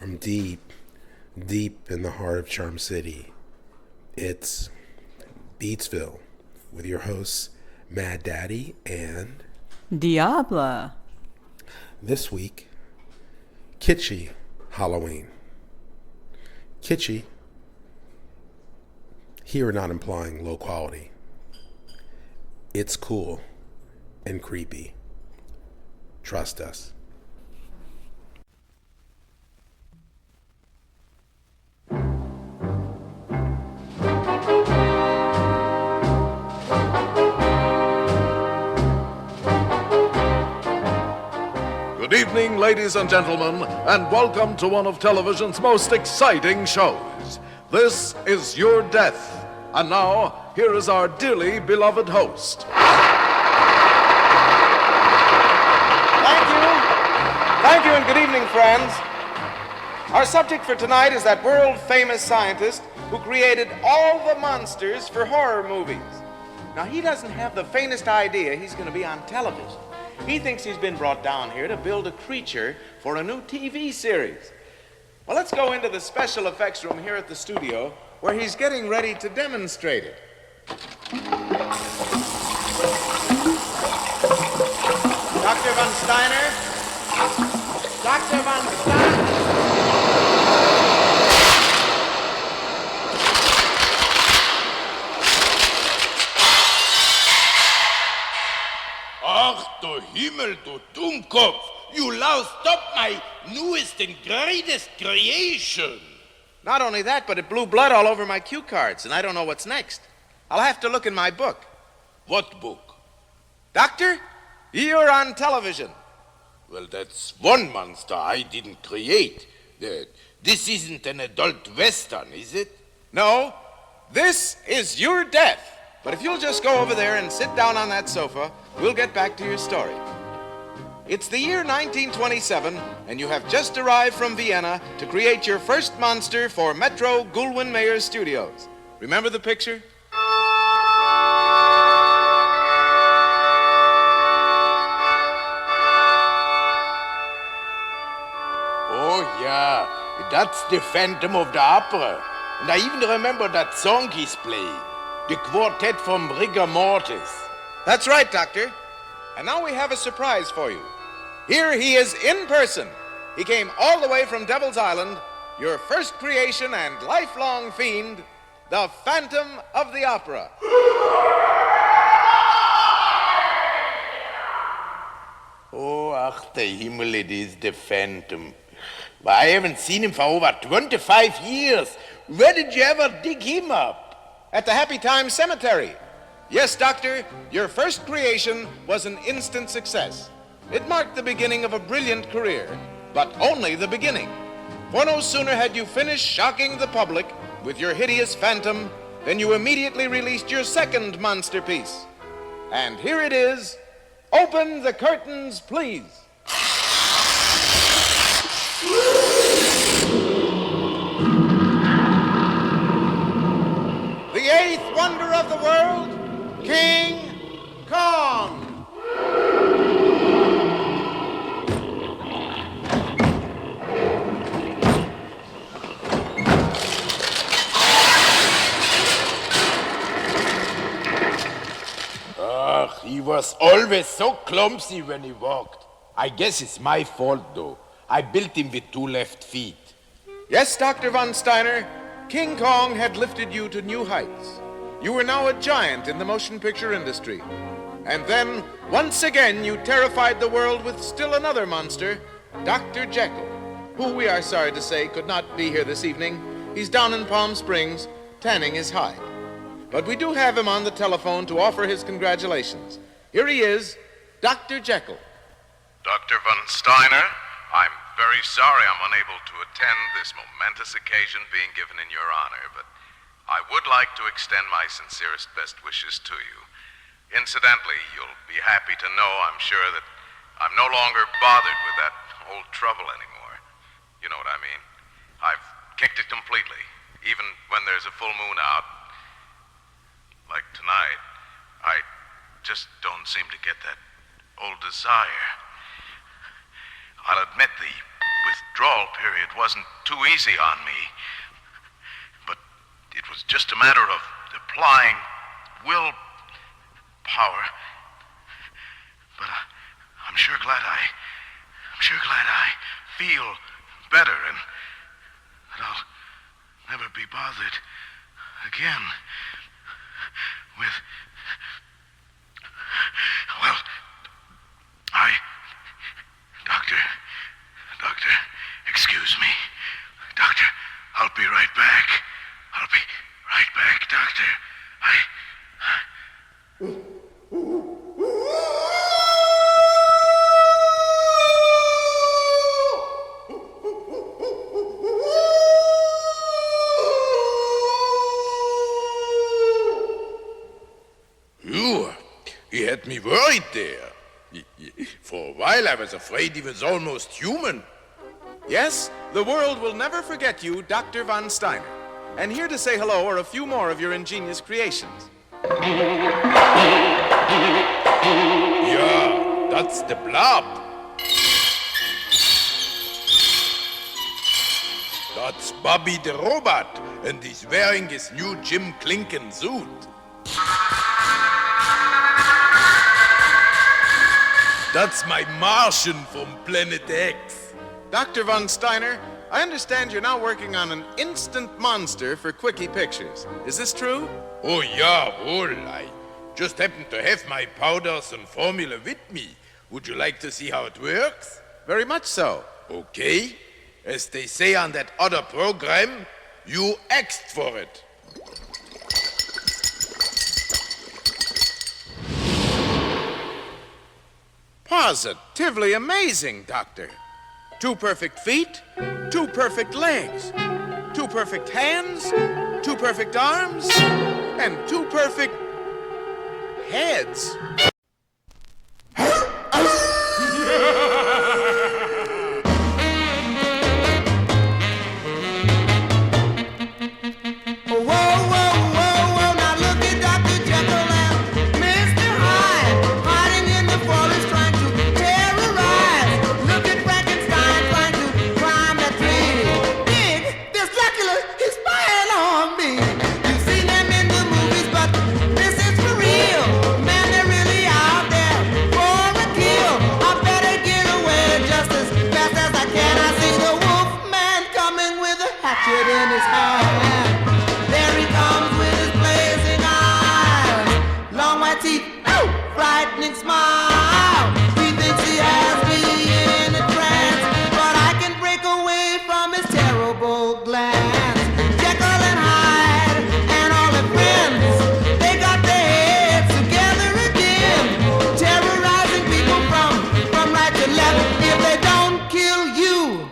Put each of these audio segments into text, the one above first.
from deep, deep in the heart of Charm City. It's Beatsville with your hosts, Mad Daddy and Diabla. this week, Kitschy Halloween. Kitschy, here not implying low quality. It's cool and creepy. Trust us. Good evening, ladies and gentlemen, and welcome to one of television's most exciting shows. This is Your Death. And now, here is our dearly beloved host. Thank you, and good evening, friends. Our subject for tonight is that world-famous scientist who created all the monsters for horror movies. Now, he doesn't have the faintest idea he's going to be on television. He thinks he's been brought down here to build a creature for a new TV series. Well, let's go into the special effects room here at the studio where he's getting ready to demonstrate it. Dr. Von Steiner? Dr. Von Steiner? Ach, du Himmel, du Dummkopf! You loused up my newest and greatest creation! Not only that, but it blew blood all over my cue cards, and I don't know what's next. I'll have to look in my book. What book? Doctor, you're on television. Well, that's one monster I didn't create. This isn't an adult western, is it? No, this is Your Death. But if you'll just go over there and sit down on that sofa, we'll get back to your story. It's the year 1927, and you have just arrived from Vienna to create your first monster for Metro-Goldwyn-Mayer Studios. Remember the picture? Oh, yeah. That's the Phantom of the Opera. And I even remember that song he's playing. The quartet from Rigor Mortis. That's right, Doctor. And now we have a surprise for you. Here he is in person. He came all the way from Devil's Island, your first creation and lifelong fiend, the Phantom of the Opera. Oh, ach, the Himmel, it is the Phantom. But I haven't seen him for over 25 years. Where did you ever dig him up? At the Happy Time Cemetery. Yes, Doctor, your first creation was an instant success. It marked the beginning of a brilliant career, but only the beginning. For no sooner had you finished shocking the public with your hideous phantom than you immediately released your second monster piece. And here it is. Open the curtains, please. The eighth wonder of the world, King Kong. Ach, he was always so clumsy when he walked. I guess it's my fault, though. I built him with 2 left feet. Yes, Dr. Von Steiner, King Kong had lifted you to new heights. You were now a giant in the motion picture industry. And then, once again, you terrified the world with still another monster, Dr. Jekyll, who we are sorry to say could not be here this evening. He's down in Palm Springs, tanning his hide. But we do have him on the telephone to offer his congratulations. Here he is, Dr. Jekyll. Dr. Von Steiner, I'm very sorry I'm unable to attend this momentous occasion being given in your honor, but I would like to extend my sincerest best wishes to you. Incidentally, you'll be happy to know, I'm sure, that I'm no longer bothered with that old trouble anymore. You know what I mean? I've kicked it completely, even when there's a full moon out. Like tonight, I just don't seem to get that old desire. I'll admit the withdrawal period wasn't too easy on me. But it was just a matter of applying will power. But I'm sure glad I feel better and that I'll never be bothered again with, well, Doctor, excuse me. Doctor, I'll be right back. I'll be right back, Doctor. He had me worried there. For a while I was afraid he was almost human. Yes, the world will never forget you, Dr. von Steiner. And here to say hello are a few more of your ingenious creations. Yeah, that's the blob. That's Bobby the robot, and he's wearing his new Jim Clinken suit. That's my Martian from Planet X. Dr. von Steiner, I understand you're now working on an instant monster for Quickie Pictures. Is this true? Oh yeah, well, I just happen to have my powders and formula with me. Would you like to see how it works? Very much so. Okay. As they say on that other program, you asked for it. Positively amazing, Doctor. 2 perfect feet, 2 perfect legs, 2 perfect hands, 2 perfect arms, and 2 perfect heads. In his hand, there he comes with his blazing eyes, long white teeth, frightening smile. He thinks he has me in a trance, but I can break away from his terrible glance. Jekyll and Hyde and all their friends, they got their heads together again, terrorizing people from right to left. If they don't kill you,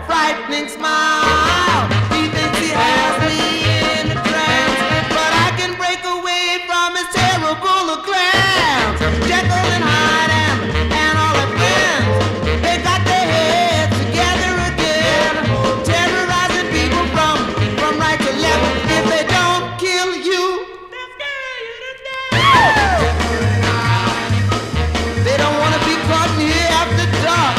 frightening smile. He thinks he has me in a trance, but I can break away from his terrible glance. Jekyll and Hyde and all their friends, they got their heads together again, terrorizing people from right to left. If they don't kill you, they'll scare you to death. They don't want to be caught in here after dark.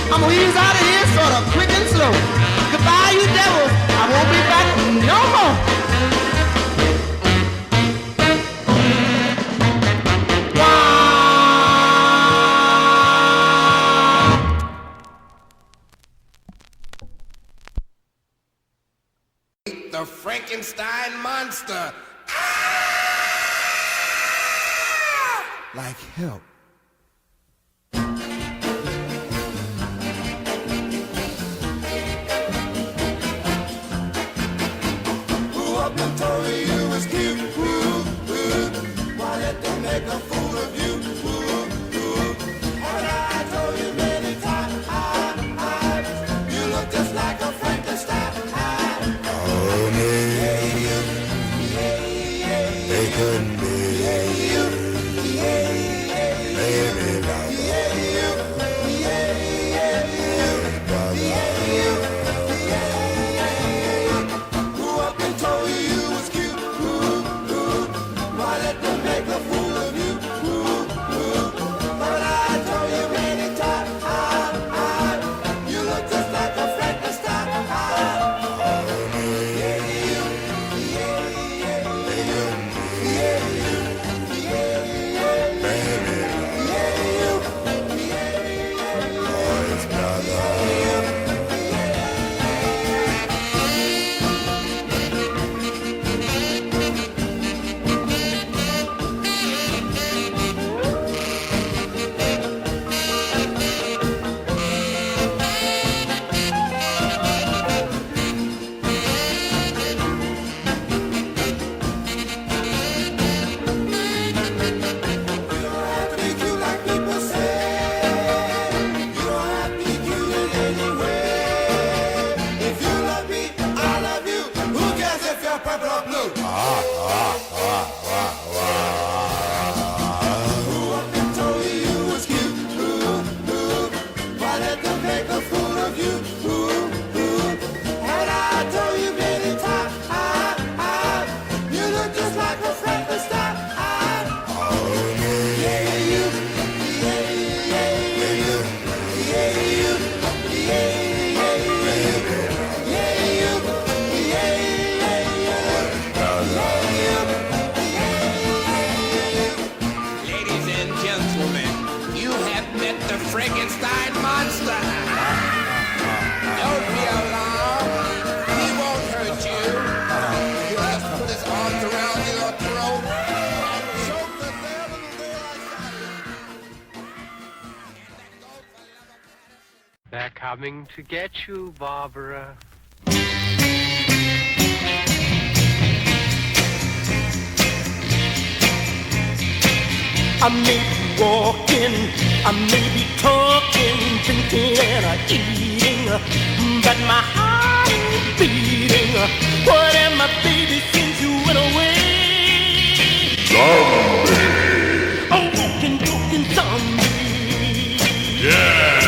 I'm gonna ease out of here sort of quick and slow. Goodbye, you devils. I won't be back no more. The Frankenstein monster. Like help. They're coming to get you, Barbara. I may be walking, I may be talking, drinking and eating, but my heart is beating. What am I, baby, since you went away? Zombie! A walking, talking zombie. Yeah!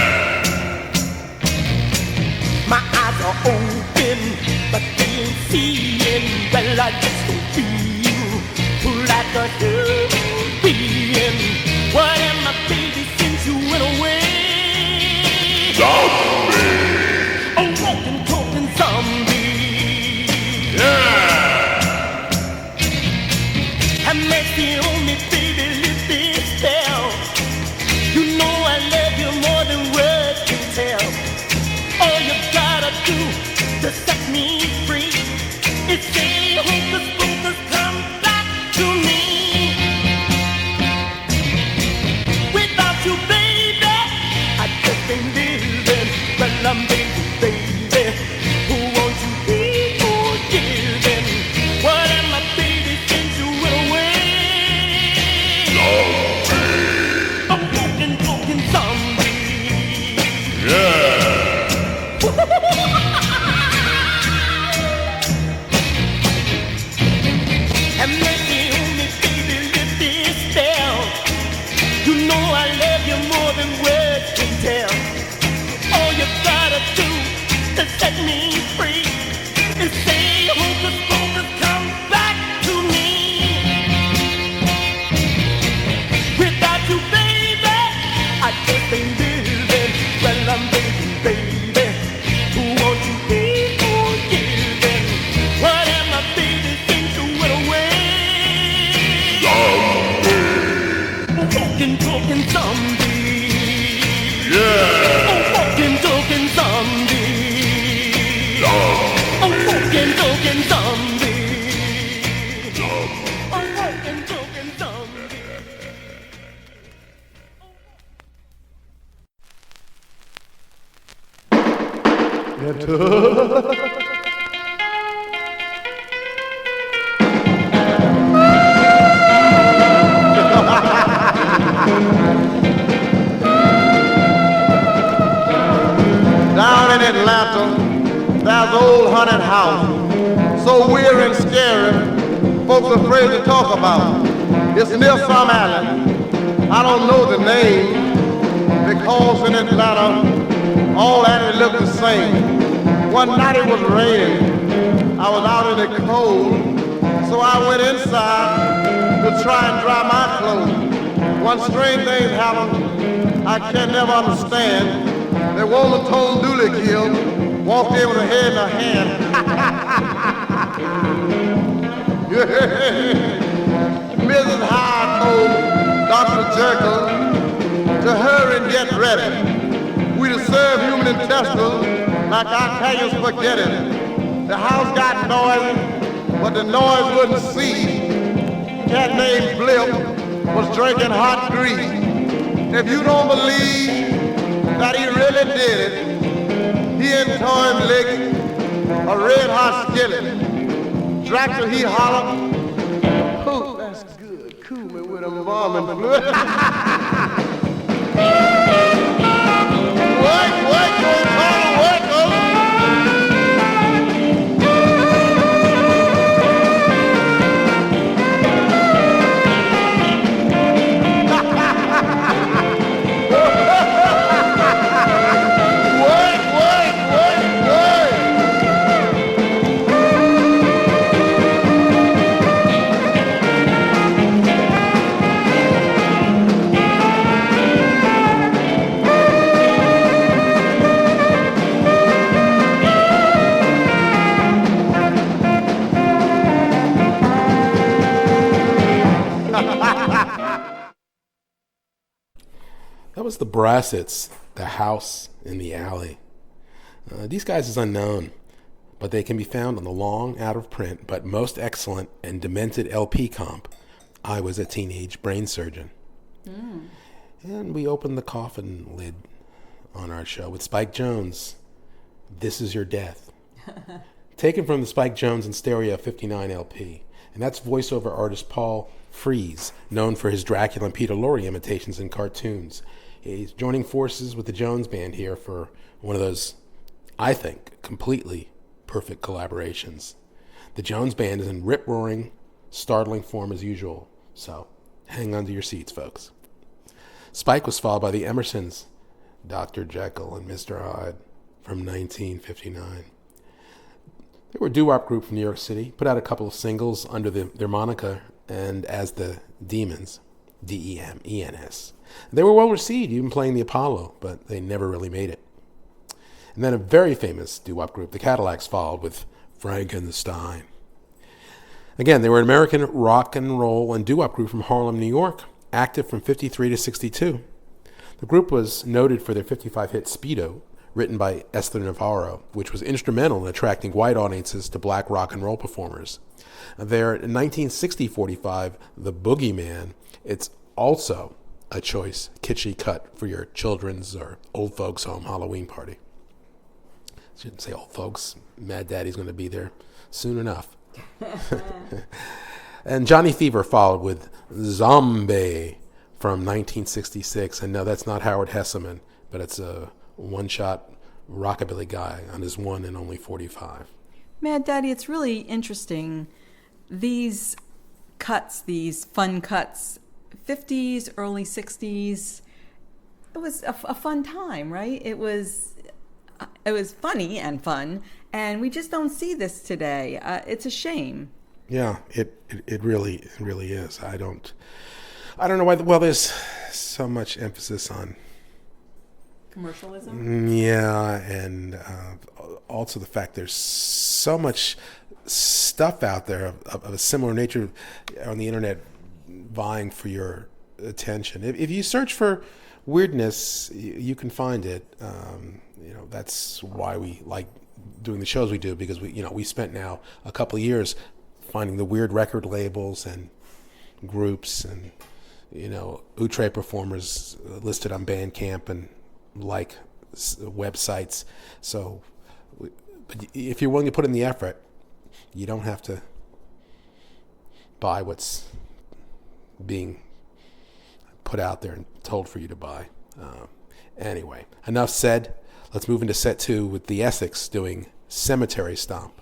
My eyes are open, but they ain't seeing. Well, I just don't feel like a human being. What am I, baby, since you went away? Zombie! A walking, talking zombie. Yeah! And that's the only baby live this down. You know I love you more than words can tell. All you gotta do to set me free is say, hocus pocus, come back to me. Without you, baby, I just ain't living. Well, I'm baby, baby, who wants you be forgiven? What am I, baby, since you went away? Zombie! A walking, talking zombie. Yeah! And make me only, baby, live this down. You know I love you more than words can tell. All you gotta do to set me free is say, hocus pocus, come back to me. Without you, baby, I just ain't living. Well, I'm baby, baby, who won't you be forgiven? What am I, baby, since you went away? Zombie! A walking, talking zombie. Yeah! A walking, talking zombie. Zombie! A walking, talking zombie. Zombie! A walking, talking zombie. Down in Atlanta, there's an old haunted house, so weird and scary, folks are afraid to talk about. It's near some island. I don't know the name because in Atlanta, all that looked the same. One night it was raining. I was out in the cold, so I went inside to try and dry my clothes. One strange thing happened I can never understand. The woman Tom Dooley killed walked in with her head in her hand. Mrs. Hyde told Dr. Jekyll to hurry and get ready. We to serve human intestines like Italians spaghetti. The house got noisy, but the noise wouldn't cease. Cat named Blip was drinking hot grease. If you don't believe that he really did it, he and Tom licked a red hot skillet. Dracula, he hollered, "Oh, that's good. Cool me with a embalming fluid." Work, work, work, That was the Brassets, The House in the Alley. These guys is unknown, but they can be found on the long, out-of-print, but most excellent and demented LP comp, I Was a Teenage Brain Surgeon. And we opened the coffin lid on our show with Spike Jones, This Is Your Death. Taken from the Spike Jones and Stereo 59 LP. And that's voiceover artist Paul Frees, known for his Dracula and Peter Lorre imitations in cartoons. He's joining forces with the Jones Band here for one of those, I think, completely perfect collaborations. The Jones Band is in rip-roaring, startling form as usual, so hang on to your seats, folks. Spike was followed by the Emersons, Dr. Jekyll and Mr. Hyde, from 1959. They were a doo-wop group from New York City, put out a couple of singles under their moniker and as the Demons, D-E-M-E-N-S. They were well received, even playing the Apollo, but they never really made it. And then a very famous doo-wop group, the Cadillacs, followed with Frankenstein. Again, they were an American rock and roll and doo-wop group from Harlem, New York, active from 53 to 62. The group was noted for their 55 hit Speedo, written by Esther Navarro, which was instrumental in attracting white audiences to black rock and roll performers. Their 1960 45, The Boogeyman, it's also a choice kitschy cut for your children's or old folks' home Halloween party. Shouldn't say old folks. Mad Daddy's going to be there soon enough. And Johnny Fever followed with Zombie from 1966. And no, that's not Howard Hesseman, but it's a one-shot rockabilly guy on his one and only 45. Mad Daddy, it's really interesting. These cuts, these fun cuts, 50s, early 60s, it was a fun time, right? It was funny and fun, and we just don't see this today. It's a shame. Yeah, it really is. I don't know why. Well, there's so much emphasis on commercialism. Yeah, and also the fact there's so much stuff out there of a similar nature on the internet vying for your attention. If you search for weirdness, you can find it. That's why we like doing the shows we do, because we spent now a couple of years finding the weird record labels and groups and outre performers listed on Bandcamp and like websites. So, but if you're willing to put in the effort, you don't have to buy what's being put out there and told for you to buy. Anyway, enough said. Let's move into set 2 with the Essex doing Cemetery Stomp.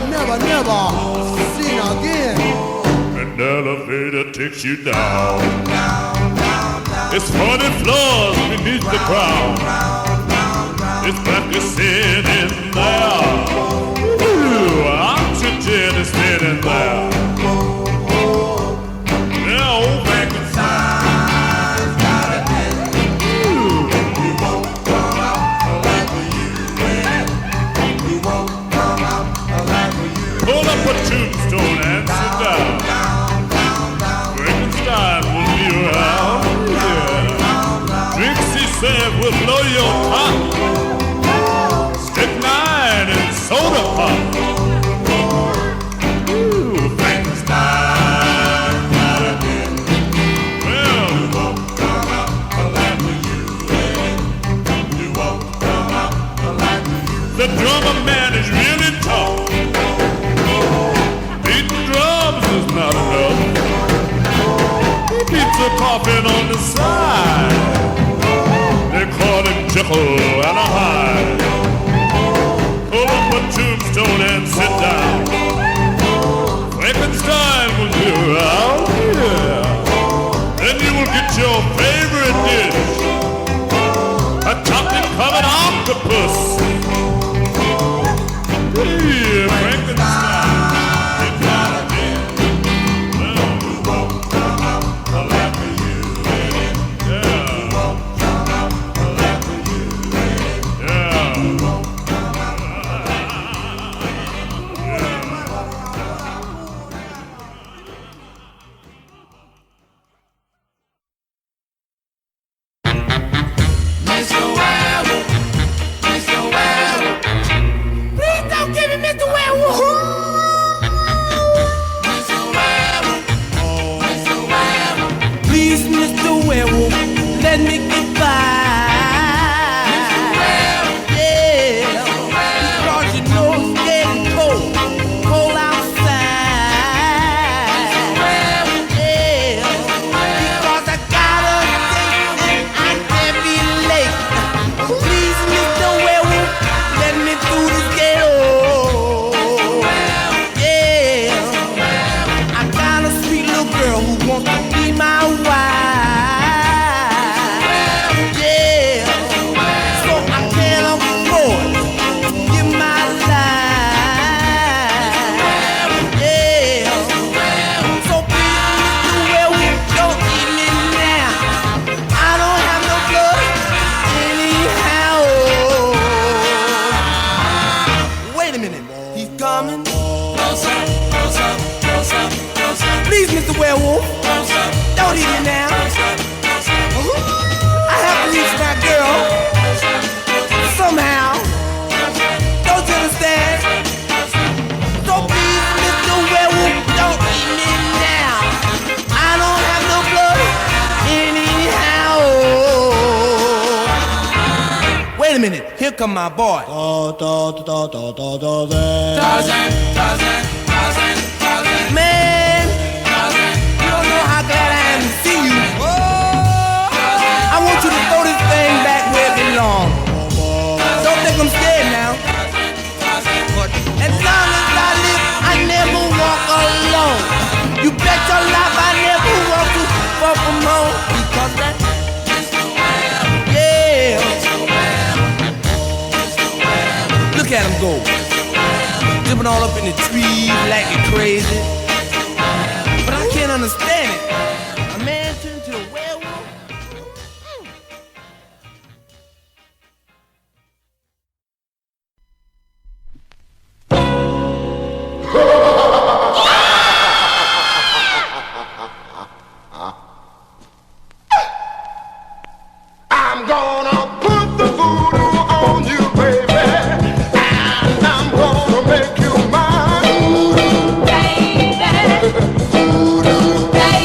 never, never seen again. An elevator takes you down. It's 40 floors beneath the ground. It's black is sitting there. Ooh, oxygen is sitting there. Yeah, old Frankenstein's got it in. You won't come out alive for you in it. You won't come out alive for you. Pull up a tombstone and sit down. Frankenstein will be around. Yeah. Drinks, he said, will blow your top. Strychnine and soda pop. Ooh, Frankenstein got it in. Well, you won't come out alive for you in it. You won't come out alive for you. The drummer man is really tough. Beating drums is not enough. He beats a coffin on the side. They call him Jekyll and a Hyde. Pull up a tombstone and sit down. Frankenstein will be around, yeah. Then you will get your favorite dish, a chocolate-covered octopus. Yeah, Frankenstein, you got it in. Well, you won't come out alive for you in it. Yeah. You won't come out alive for you in it. Yeah. You won't come out Mr. Werewolf, Mr. Werewolf. Please don't give me Mr. Werewolf. Mr. Werewolf, Mr. Werewolf. Please, Mr. Werewolf, let me get by. Mr. Werewolf, yeah. Because you know it's getting cold, cold outside. Mr. Werewolf, yeah. Because I got a date and I can't be late. Please, Mr. Werewolf, let me through this ghetto. Yeah, I got a sweet little girl who wants to be my wife. Yeah, so I can't afford to give my life. Yeah, so please, Mr. Werewolf, don't eat me now. I don't have no blood anyhow. Wait a minute, he's coming. Please, Mr. Werewolf, don't eat me now. I have to reach my girl somehow. Don't you understand? So please, Mr. Werewolf, don't eat me now. I don't have no blood anyhow. Wait a minute, here come my boy. Man, you don't know how glad I am to see you. I want you to throw this thing back where it belongs. Don't think I'm scared now. But as long as I live, I never walk alone. You bet your life I never walk too far from home. Because that, yeah. Look at him go. Dipping all up in the trees like it crazy. But I can't understand it. A man turned to a werewolf. I'm gonna put the voodoo on you, baby, and I'm gonna make you mine. Voodoo, baby. Voodoo, baby.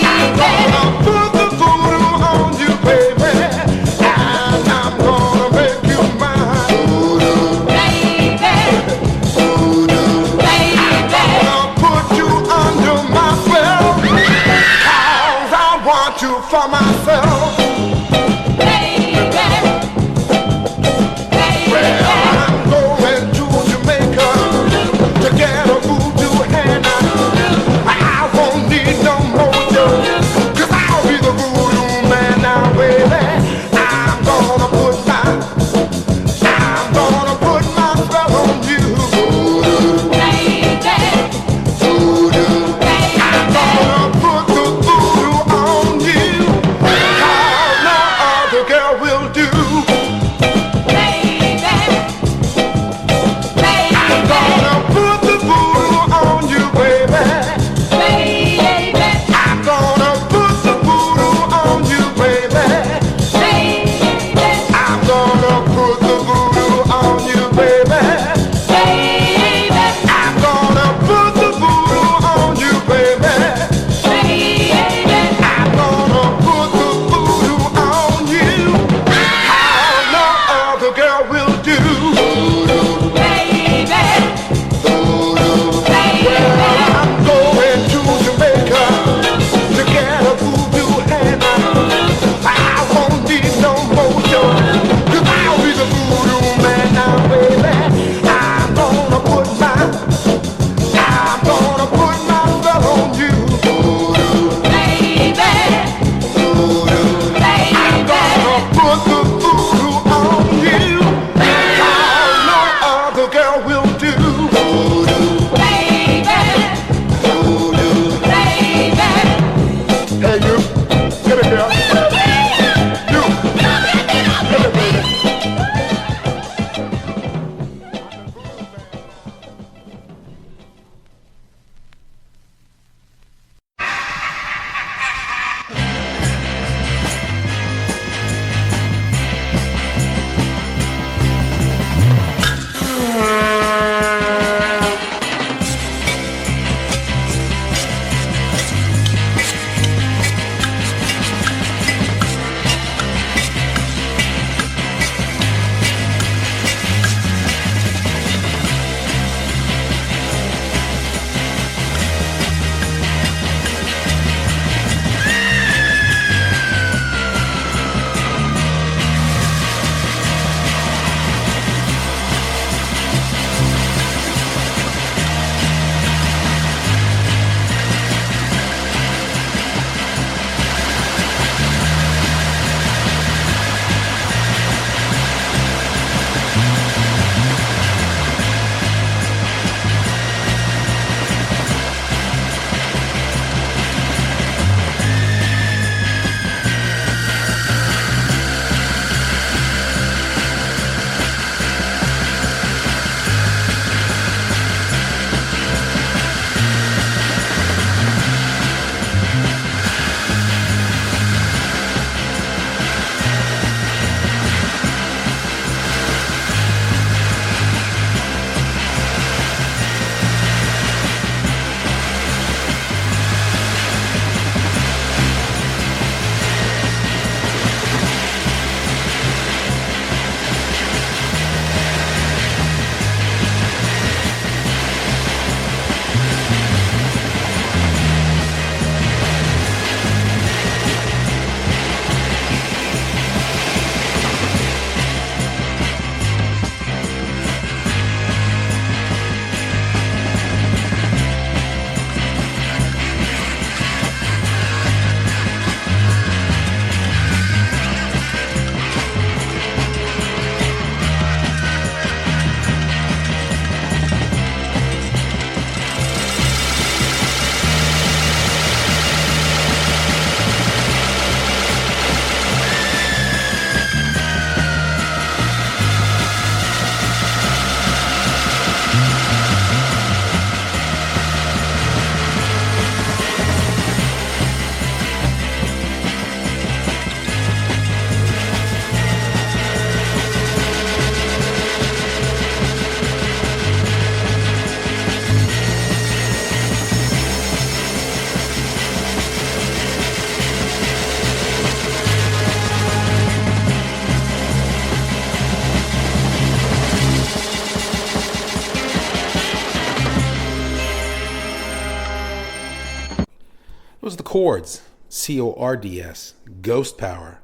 was the Chords, Chords, Ghost Power.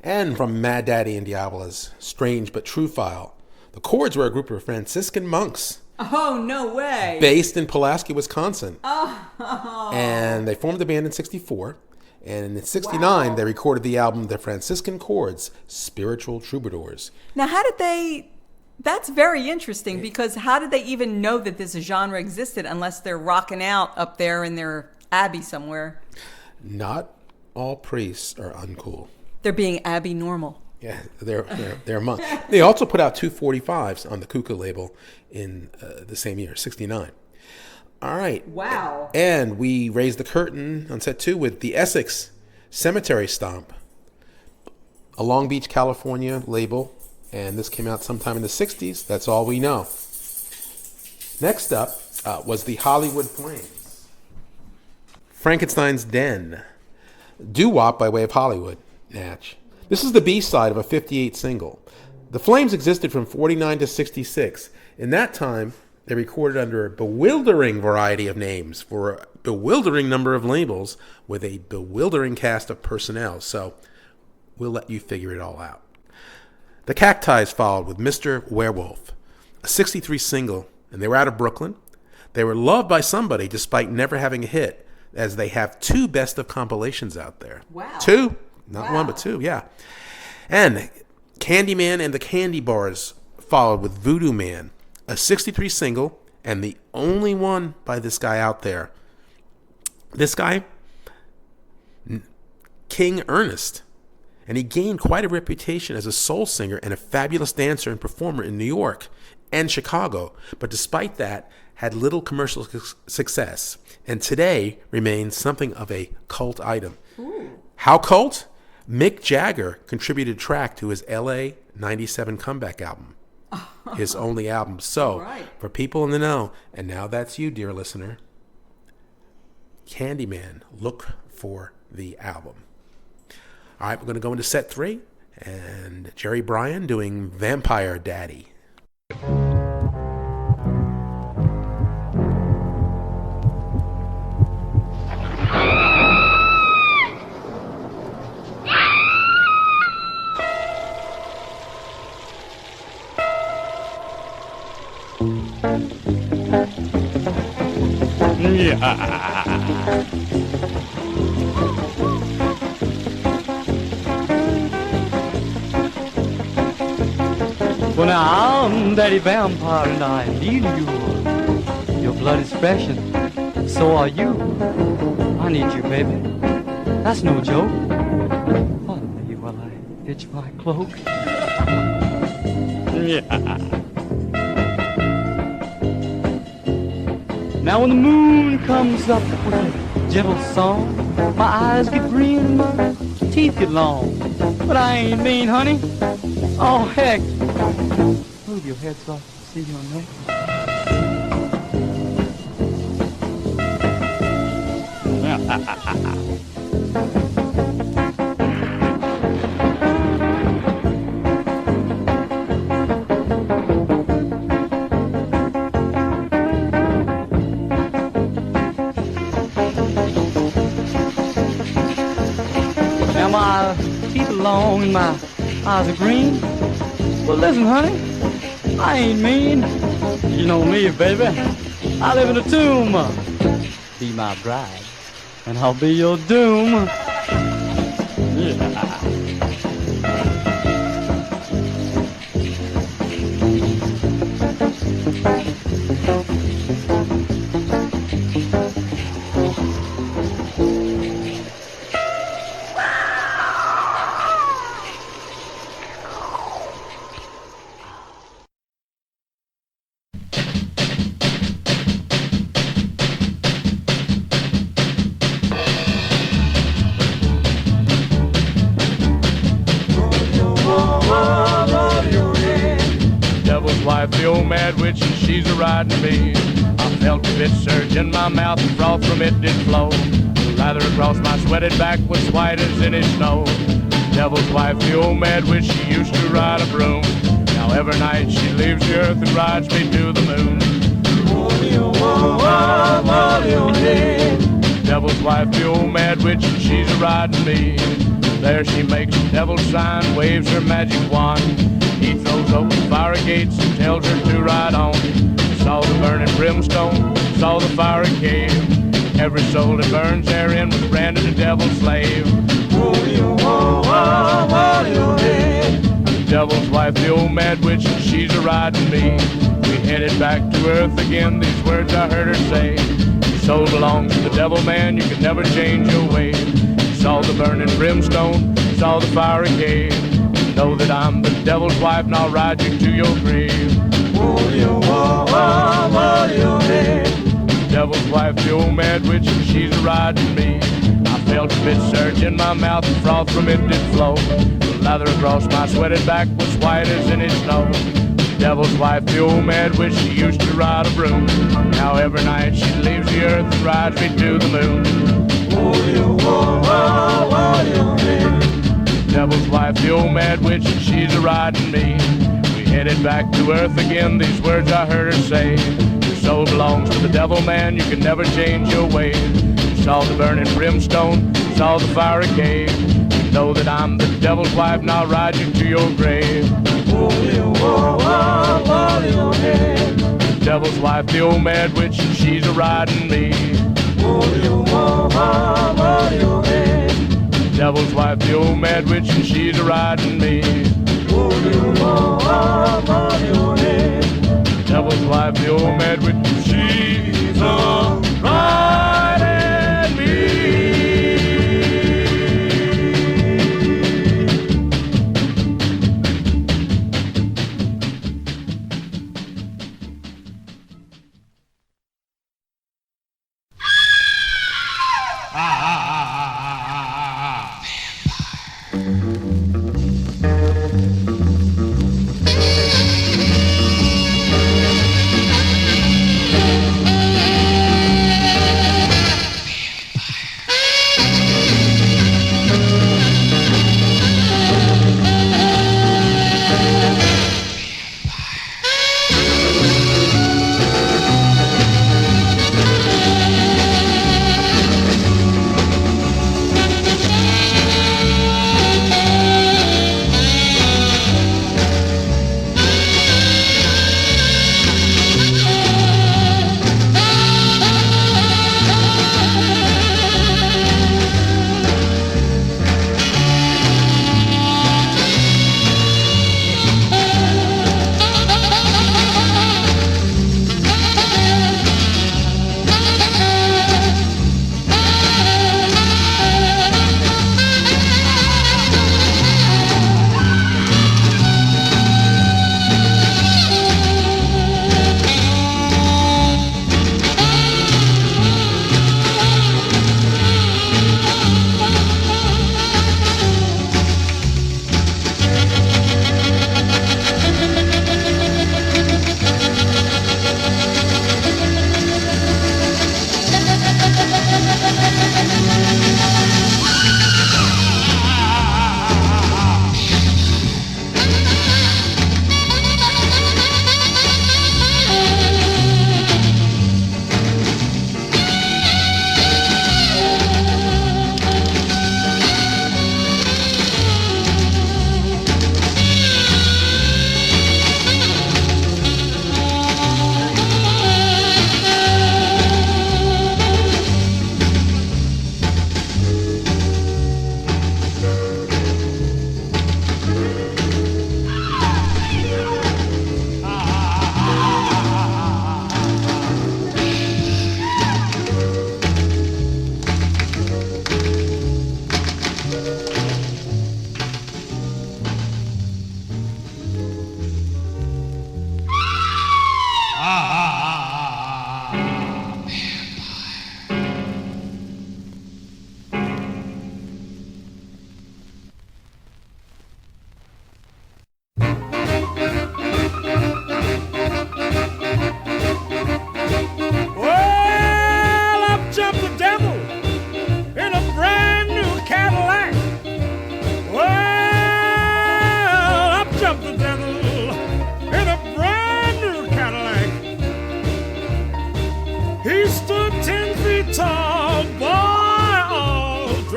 And from Mad Daddy and Diabola's Strange But True File, the Chords were a group of Franciscan monks. Oh, no way. Based in Pulaski, Wisconsin. Oh. And they formed the band in 64. And in 69, they recorded the album The Franciscan Chords, Spiritual Troubadours. Now, how did they... That's very interesting, because how did they even know that this genre existed unless they're rocking out up there in their abbey somewhere? Not all priests are uncool. They're being abbey normal. Yeah, they're monks. They also put out 2 45s on the Kuka label in the same year, 69. All right. Wow. And we raised the curtain on set 2 with the Essex Cemetery Stomp, a Long Beach, California label. And this came out sometime in the 60s. That's all we know. Next up was the Hollywood Flames. Frankenstein's Den. Doo-wop by way of Hollywood. Natch. This is the B-side of a 58 single. The Flames existed from 49 to 66. In that time, they recorded under a bewildering variety of names for a bewildering number of labels with a bewildering cast of personnel. So we'll let you figure it all out. The Cacti's followed with Mr. Werewolf, a 63 single, and they were out of Brooklyn. They were loved by somebody despite never having a hit, as they have 2 best of compilations out there. Wow. 2? Not 1, but 2, yeah. And Candyman and the Candy Bars followed with Voodoo Man, a 63 single, and the only one by this guy out there. This guy, King Ernest. And he gained quite a reputation as a soul singer and a fabulous dancer and performer in New York and Chicago, but despite that, had little commercial success, and today remains something of a cult item. Ooh. How cult? Mick Jagger contributed a track to his LA 97 comeback album, his only album. So, right. For people in the know, and now that's you, dear listener, Candyman, look for the album. All right, we're going to go into set 3, and Jerry Bryan doing Vampire Daddy. Well, now I'm Daddy Vampire and I need you. Your blood is fresh and so are you. I need you, baby. That's no joke. Follow me while I hitch my cloak. Now when the moon comes up with a gentle song, my eyes get green and my teeth get long. But I ain't mean, honey. Oh, heck. Move your head so I can see your neck. Now my teeth are long and my eyes are green. Well, listen, honey, I ain't mean. You know me, baby. I live in a tomb. Be my bride, and I'll be your doom. Yeah. The old mad witch, and she's a-riding me. I felt a bit surge in my mouth, and froth from it did flow. Rather across my sweated back was white as any snow. Devil's wife, the old mad witch, she used to ride a broom. Now every night she leaves the earth and rides me to the moon. Devil's wife, the old mad witch, and she's a-riding me. There she makes the devil's sign, waves her magic wand. He throws open fiery gates and tells her to ride on. Saw the burning brimstone, saw the fiery cave. Every soul that burns therein was branded a devil's slave. The devil's wife, the old mad witch, and she's a-riding me. We headed back to earth again, these words I heard her say. Your soul belongs to the devil, man, you can never change your ways. Saw the burning brimstone, saw the fiery cave. Know that I'm the devil's wife, and I'll ride you to your grave. The devil's wife, the old mad witch, and she's a-riding me. I felt a bit surge in my mouth, and froth from it did flow. The lather across my sweated back was white as any snow. The devil's wife, the old mad witch, she used to ride a broom. Now every night she leaves the earth and rides me to the moon. The devil's wife, the old mad witch, and she's a-riding me. We headed back to earth again, these words I heard her say. Your soul belongs to the devil, man, you can never change your ways. Saw the burning brimstone, saw the fiery cave. You know that I'm the devil's wife, and I'll ride you to your grave. The devil's wife, the old mad witch, and she's a-riding me. The devil's wife, the old mad witch, and she's a-riding me. The devil's wife, the old mad witch, and she's a-riding me. He stood 10 feet tall, boy,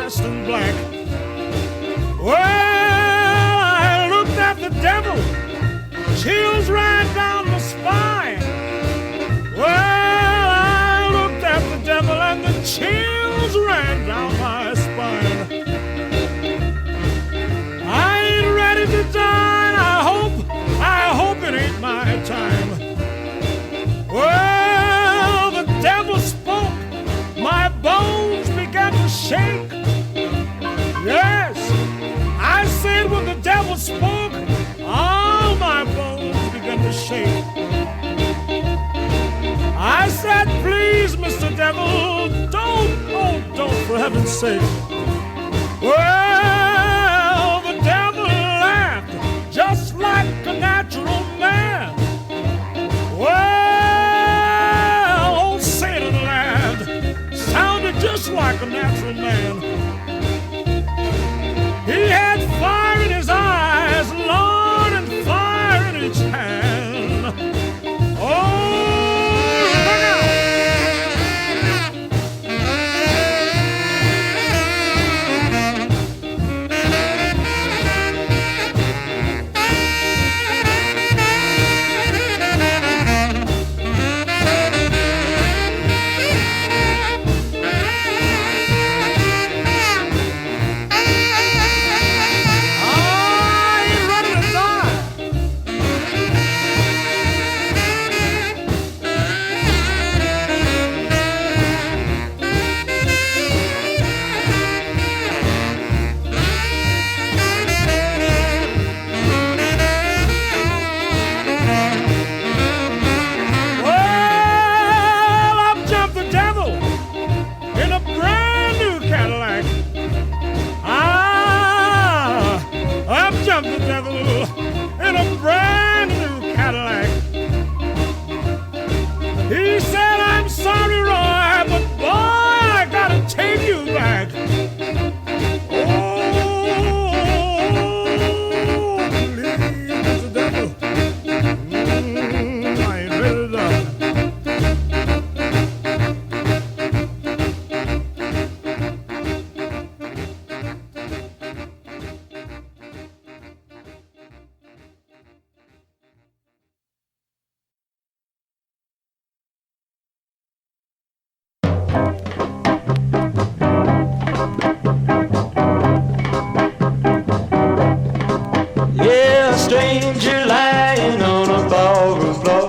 dressed in black. Well, I looked at the devil, chills ran down my spine. Well, I looked at the devil and the chills ran down my spine. I ain't ready to die, I hope it ain't my time. Well, the devil spoke, my bones began to shake. Yes, I said when the devil spoke, all my bones began to shake. I said, please, Mr. Devil, don't, for heaven's sake. Well, the devil laughed just like a natural man. Well, old Satan laughed, sounded just like a natural man. He had fire in his eyes, Lord, and fire in his hand. Oh, look out! Stranger lying on a ballroom floor.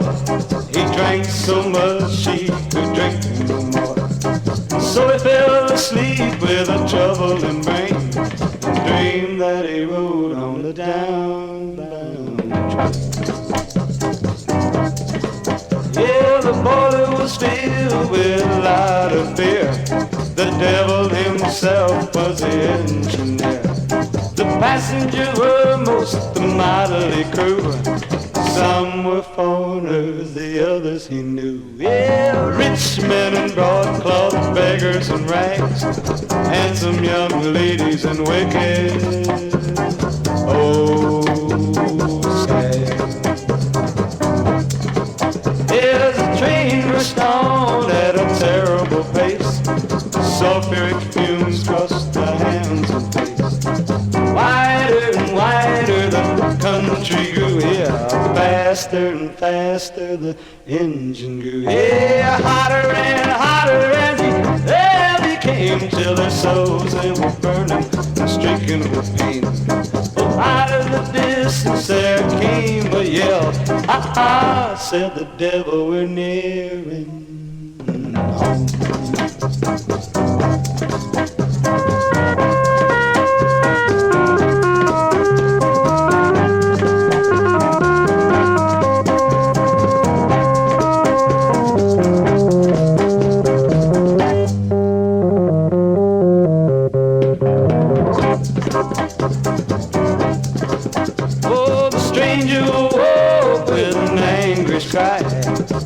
He drank so much he could drink no more. So he fell asleep with a troubling brain, and dreamed that he rode on the downbound train. Yeah, the boiler was filled with a lot of fear. The devil himself was the engineer. The passengers were most the motley crew. Some were foreigners, the others he knew. Yeah, rich men in broadcloth, beggars in rags, handsome young ladies and wicked. Oh, sad. As the train rushed on at a terrible pace, sulfuric fumes crossed the hands and face. Wider and wider the country grew, yeah. Faster and faster the engine grew, yeah. Hotter and they became till their souls they were burning and stricken with pain. Oh, out of the distance there came a yell. Ah, ah, said the devil, we're nearing home.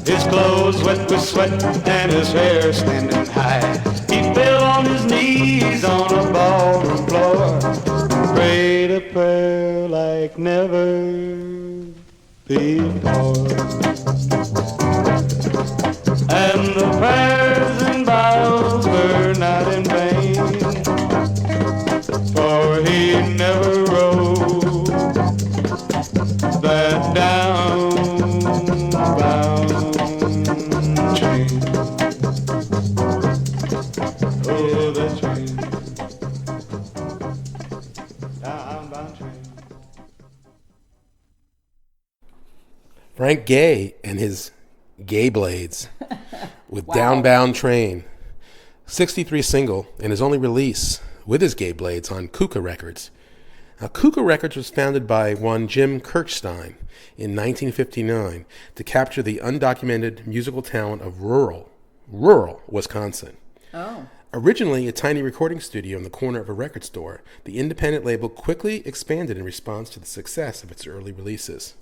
His clothes wet with sweat and his hair standing high. He fell on his knees on a ballroom floor, prayed a prayer like never before. And the prayers and vows were not in vain. Frank Gay and his Gay Blades with Downbound Train. 63 single and his only release with his Gay Blades on Kuka Records. Now, Kuka Records was founded by one Jim Kirchstein in 1959 to capture the undocumented musical talent of rural Wisconsin. Oh. Originally a tiny recording studio in the corner of a record store, the independent label quickly expanded in response to the success of its early releases.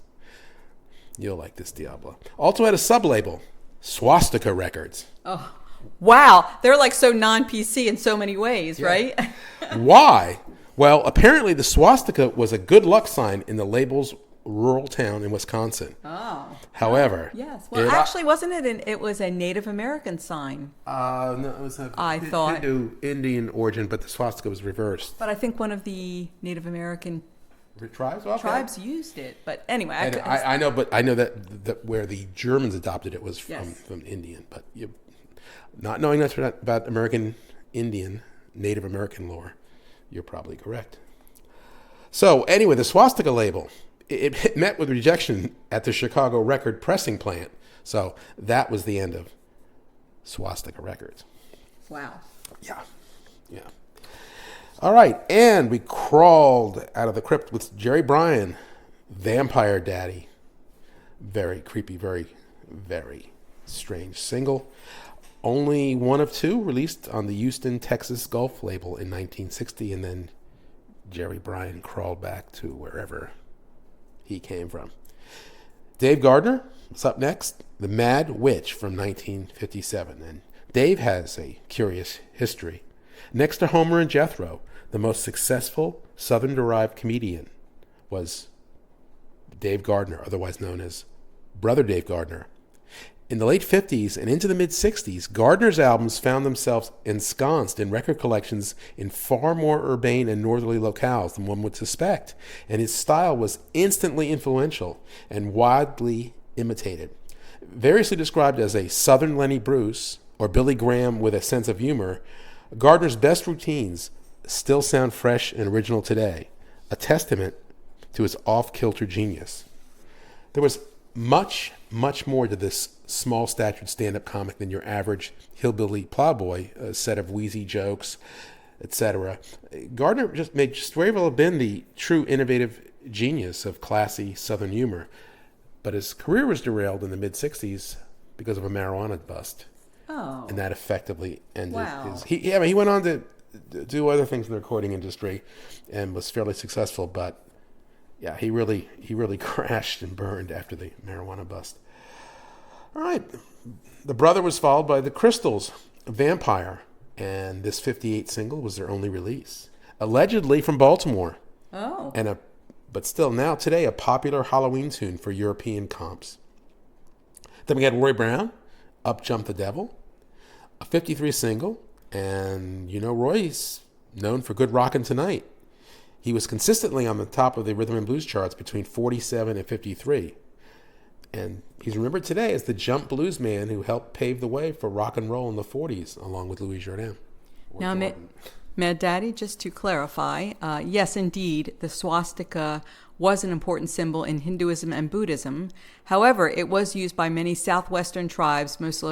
You'll like this, Diablo. Also had a sub-label, Swastika Records. Oh, wow. They're like so non-PC in so many ways, right? Why? Well, apparently the swastika was a good luck sign in the label's rural town in Wisconsin. Oh. However, yes. Well, actually, wasn't it? It was a Native American sign. No, it was a thought Hindu Indian origin, but the swastika was reversed. But I think one of the Native American tribes used it. But anyway, I know, but I know that where the Germans adopted it was from Indian. But not knowing that's about American Indian, Native American lore, you're probably correct. So anyway, the swastika label, it met with rejection at the Chicago record pressing plant. So that was the end of Swastika Records. Wow. Yeah. All right, and we crawled out of the crypt with Jerry Bryan, Vampire Daddy. Very creepy, very, very strange single. Only one of two released on the Houston, Texas Gulf label in 1960, and then Jerry Bryan crawled back to wherever he came from. Dave Gardner is up next, The Mad Witch from 1957. And Dave has a curious history. Next to Homer and Jethro, the most successful Southern-derived comedian was Dave Gardner, otherwise known as Brother Dave Gardner. In the late 50s and into the mid-60s, Gardner's albums found themselves ensconced in record collections in far more urbane and northerly locales than one would suspect, and his style was instantly influential and widely imitated. Variously described as a Southern Lenny Bruce or Billy Graham with a sense of humor, Gardner's best routines still sound fresh and original today, a testament to his off-kilter genius. There was much more to this small-statured stand-up comic than your average hillbilly plowboy, a set of wheezy jokes, etc. Gardner may very well have been the true innovative genius of classy Southern humor, but his career was derailed in the mid-'60s because of a marijuana bust. Oh. And that effectively ended Wow. he went on to do other things in the recording industry and was fairly successful, but yeah, he really crashed and burned after the marijuana bust. All right. The Brother was followed by the Crystals, Vampire, and this 58 single was their only release. Allegedly from Baltimore. Oh. But still now today a popular Halloween tune for European comps. Then we had Roy Brown, Up Jumped the Devil, a 53 single, and Roy's known for Good Rockin' Tonight. He was consistently on the top of the rhythm and blues charts between 47 and 53. And he's remembered today as the jump blues man who helped pave the way for rock and roll in the 40s, along with Louis Jordan. Now, Mad Daddy, just to clarify, yes, indeed, the swastika was an important symbol in Hinduism and Buddhism. However, it was used by many southwestern tribes, most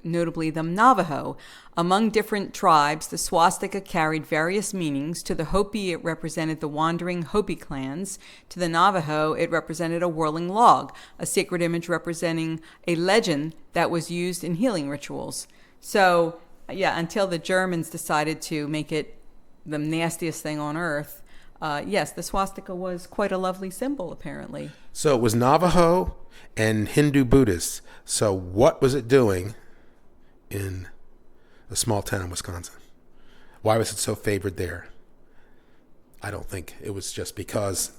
notably the Navajo. Among different tribes, the swastika carried various meanings. To the Hopi, it represented the wandering Hopi clans. To the Navajo, it represented a whirling log, a sacred image representing a legend that was used in healing rituals. So, yeah, until the Germans decided to make it the nastiest thing on earth, yes, the swastika was quite a lovely symbol, apparently. So it was Navajo and Hindu Buddhists. So what was it doing in a small town in Wisconsin? Why was it so favored there? I don't think it was just because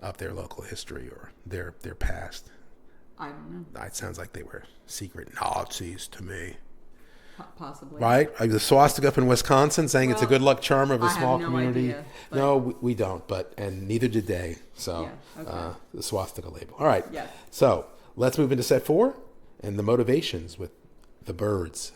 of their local history or their past. I don't know. It sounds like they were secret Nazis to me. Possibly. Right? The swastika up in Wisconsin saying it's a good luck charm of a small community. Idea, no, we don't, and neither did they. So the swastika label. All right. Yes. So let's move into set 4 and the motivations with the Birds.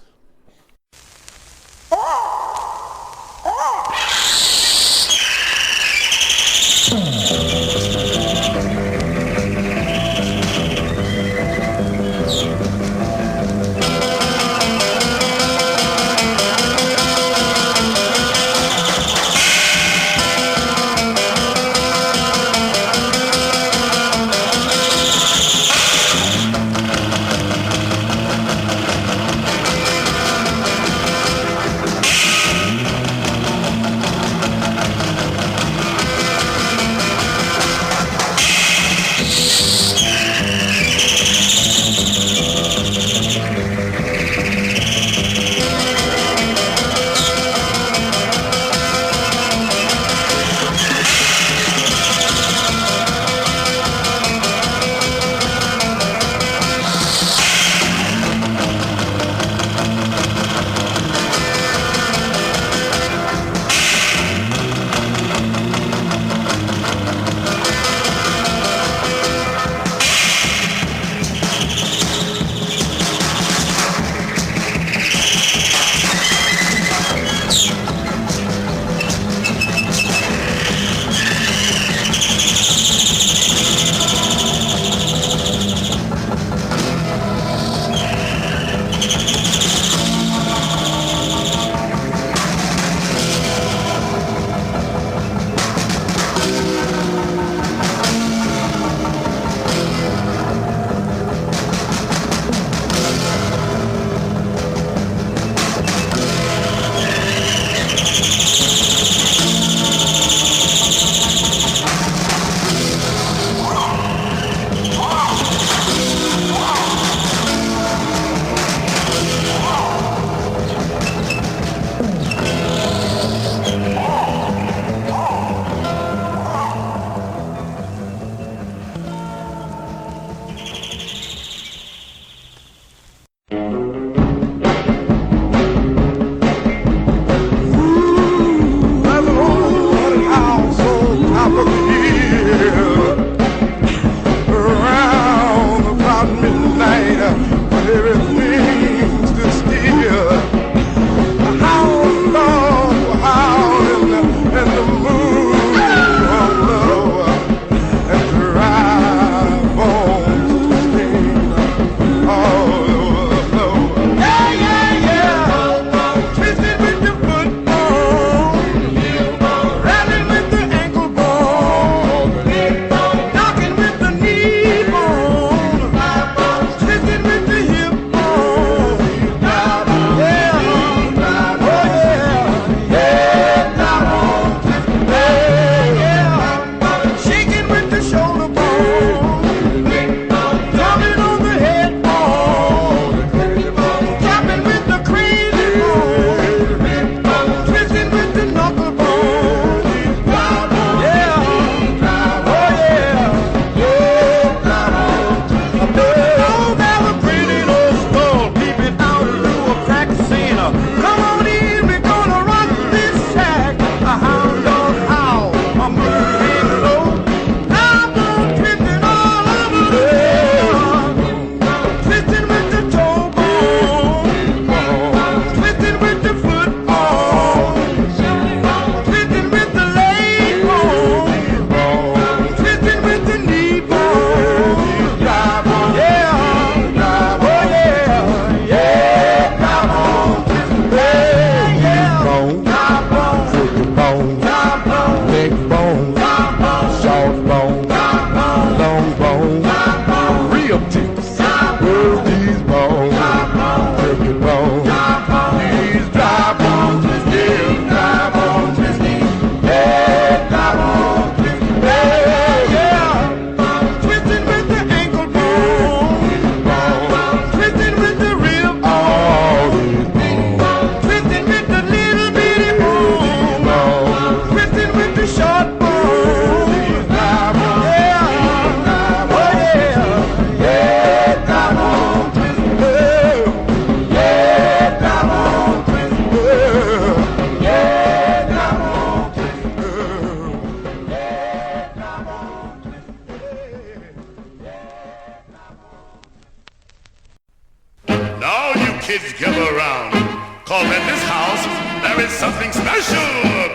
'cause in this house there is something special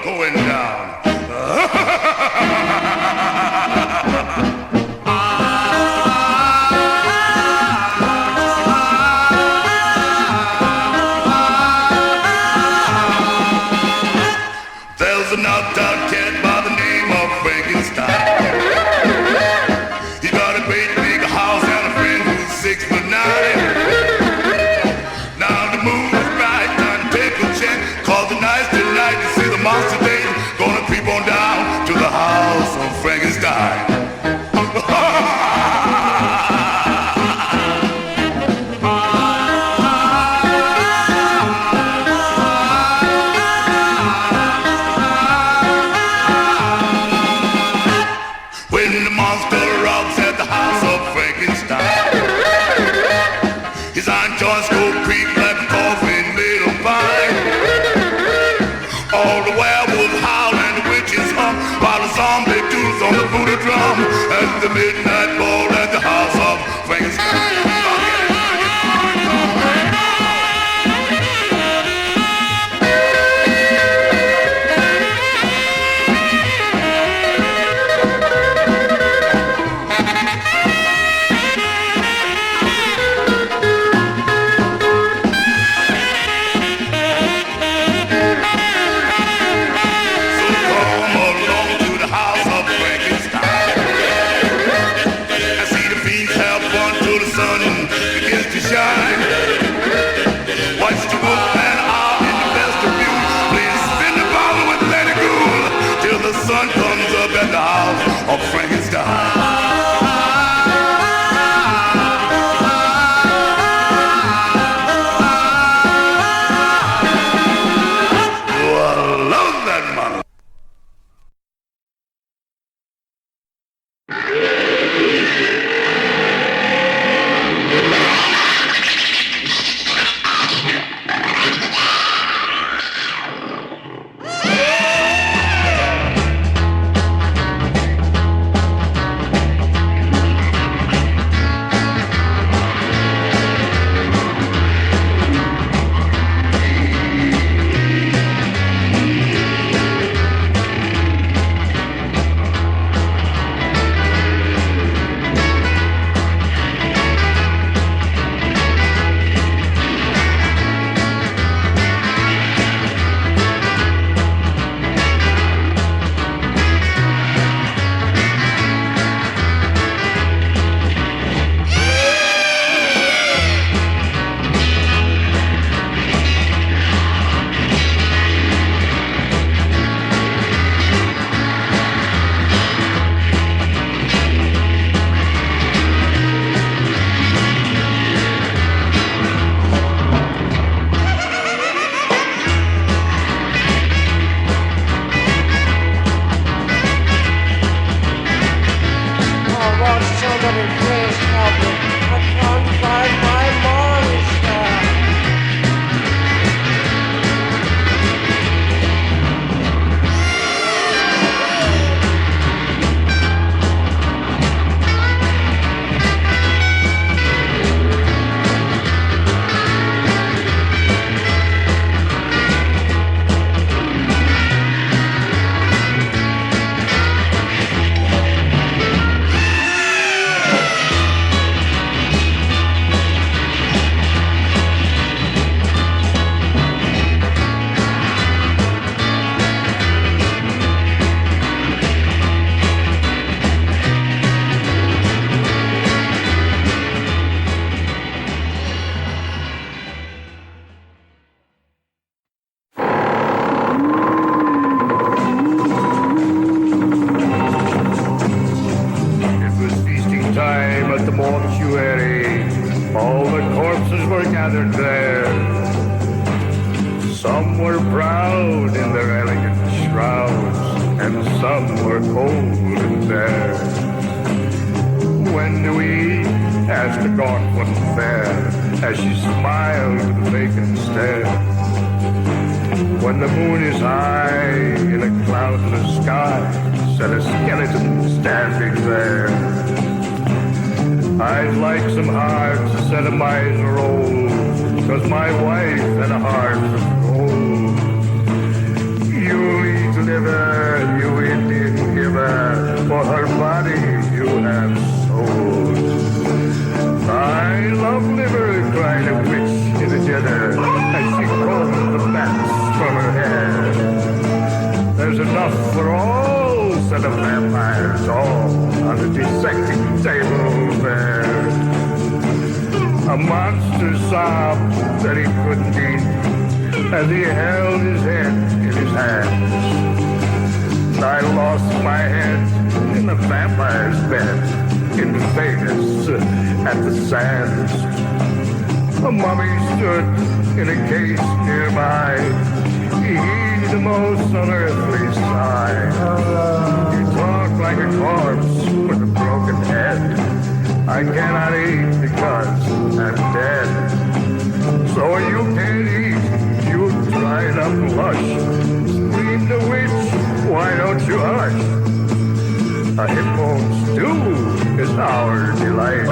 going down. There's a knocked out cat by the name of Frankenstein. He got a great big house and a friend who's 6'9". Now the moon is bright, time to take a check, 'cause the night's tonight to see the monster day. Gonna creep on down to the house of Frankenstein. When the monster rocks at the house of Frankenstein, his iron joints go creak like a coffin made of pine. All the werewolves howl and the witches hum, while the zombie dudes on the voodoo drum at the midnight ball at the house of Frankenstein. Watch the wolfman out in the vestibule. Please spin the bottle with Lady Ghoul till the sun comes up at the house of Frankenstein. Oh, I love that mother. When the moon is high in a cloudless sky, set a skeleton standing there. I'd like some hearts to set a miser old 'cause my wife had a heart of gold. You eat liver, you Indian giver, for her body you have sold. I love liver, cried a witch in a dinner, as she combed the bats from her hair. There's enough for all, said the vampires, all on the dissecting table there. A monster sobbed that he couldn't eat as he held his head in his hands. I lost my head in the vampire's bed in Vegas at the Sands. A mummy stood in a case nearby. He heaved the most unearthly sigh. He talked like a corpse with a broken head. I cannot eat because I'm dead. So you can't eat, you dried up lush. Screamed the witch, why don't you hush? A hip bone stew is our delight.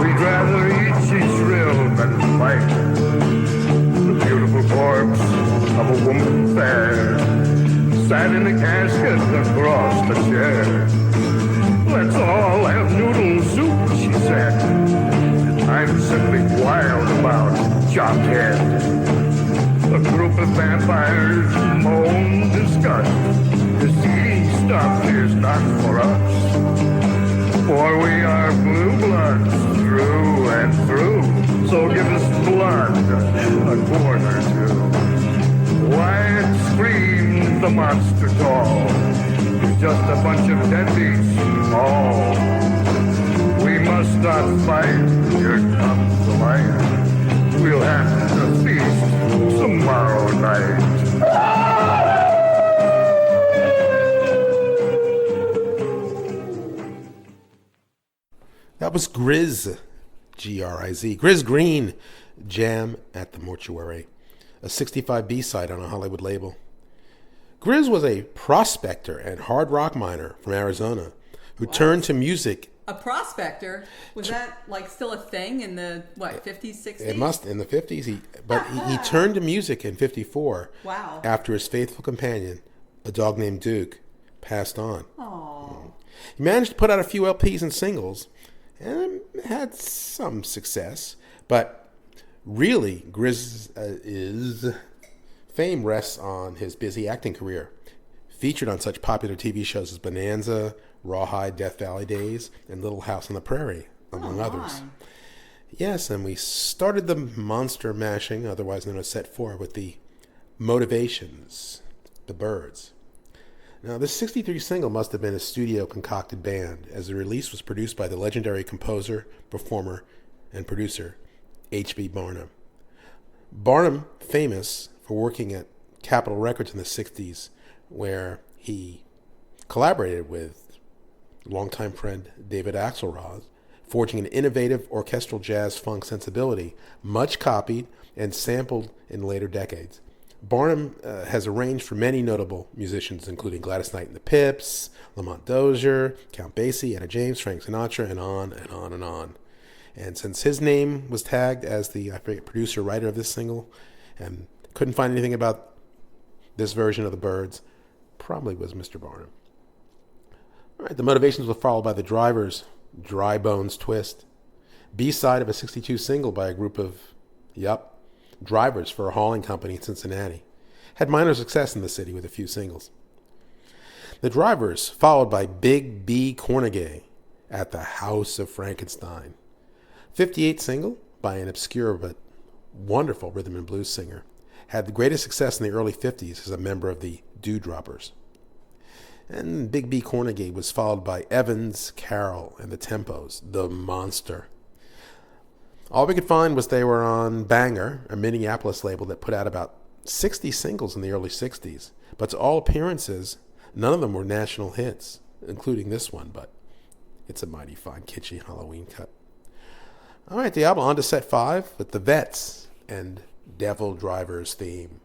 We'd rather eat she's shrill than fight. The beautiful corpse of a woman fair sat in a casket across the chair. Let's all have noodle soup, she said. I'm simply wild about chopped head. A group of vampires moan disgust. This eating stuff is not for us, for we are blue bloods through and through. So give us blood, a quart or two. Wyatt screamed the monster tall. It's just a bunch of deadbeats, all. We must not fight, here comes the light. We'll have to feast tomorrow night. That was Grizz, G-R-I-Z. Grizz Green, Jam at the Mortuary, a 65 B-side on a Hollywood label. Grizz was a prospector and hard rock miner from Arizona who turned to music. A prospector? Was that like still a thing in the, 50s, 60s? It must, in the 50s. He turned to music in 54. Wow. After his faithful companion, a dog named Duke, passed on. Aww. He managed to put out a few LPs and singles and had some success. But really, Grizz's fame rests on his busy acting career. Featured on such popular TV shows as Bonanza, Rawhide, Death Valley Days, and Little House on the Prairie, among others. Yes, and we started the monster mashing, otherwise known as Set 4, with the Motivations, the Birds. Now, this 63 single must have been a studio-concocted band, as the release was produced by the legendary composer, performer, and producer, H.B. Barnum. Barnum, famous for working at Capitol Records in the 60s, where he collaborated with longtime friend David Axelrod, forging an innovative orchestral jazz funk sensibility, much copied and sampled in later decades. Barnum has arranged for many notable musicians, including Gladys Knight and the Pips, Lamont Dozier, Count Basie, Etta James, Frank Sinatra, and on and on and on. And since his name was tagged as the producer, writer of this single, and couldn't find anything about this version of the Birds, probably was Mr. Barnum. All right, the Motivations were followed by the Drivers' Dry Bones Twist, B-side of a 62 single by a group of, drivers for a hauling company in Cincinnati. Had minor success in the city with a few singles. The Drivers, followed by Big B. Cornegay at the House of Frankenstein. 58 single by an obscure but wonderful rhythm and blues singer. Had the greatest success in the early 50s as a member of the Dewdroppers. And Big B. Cornegay was followed by Evans, Carroll, and the Tempos, The Monster. All we could find was they were on Banger, a Minneapolis label that put out about 60 singles in the early 60s. But to all appearances, none of them were national hits, including this one, but it's a mighty fine, kitschy Halloween cut. All right, the album on to Set 5 with the Vets and Devil Driver's theme.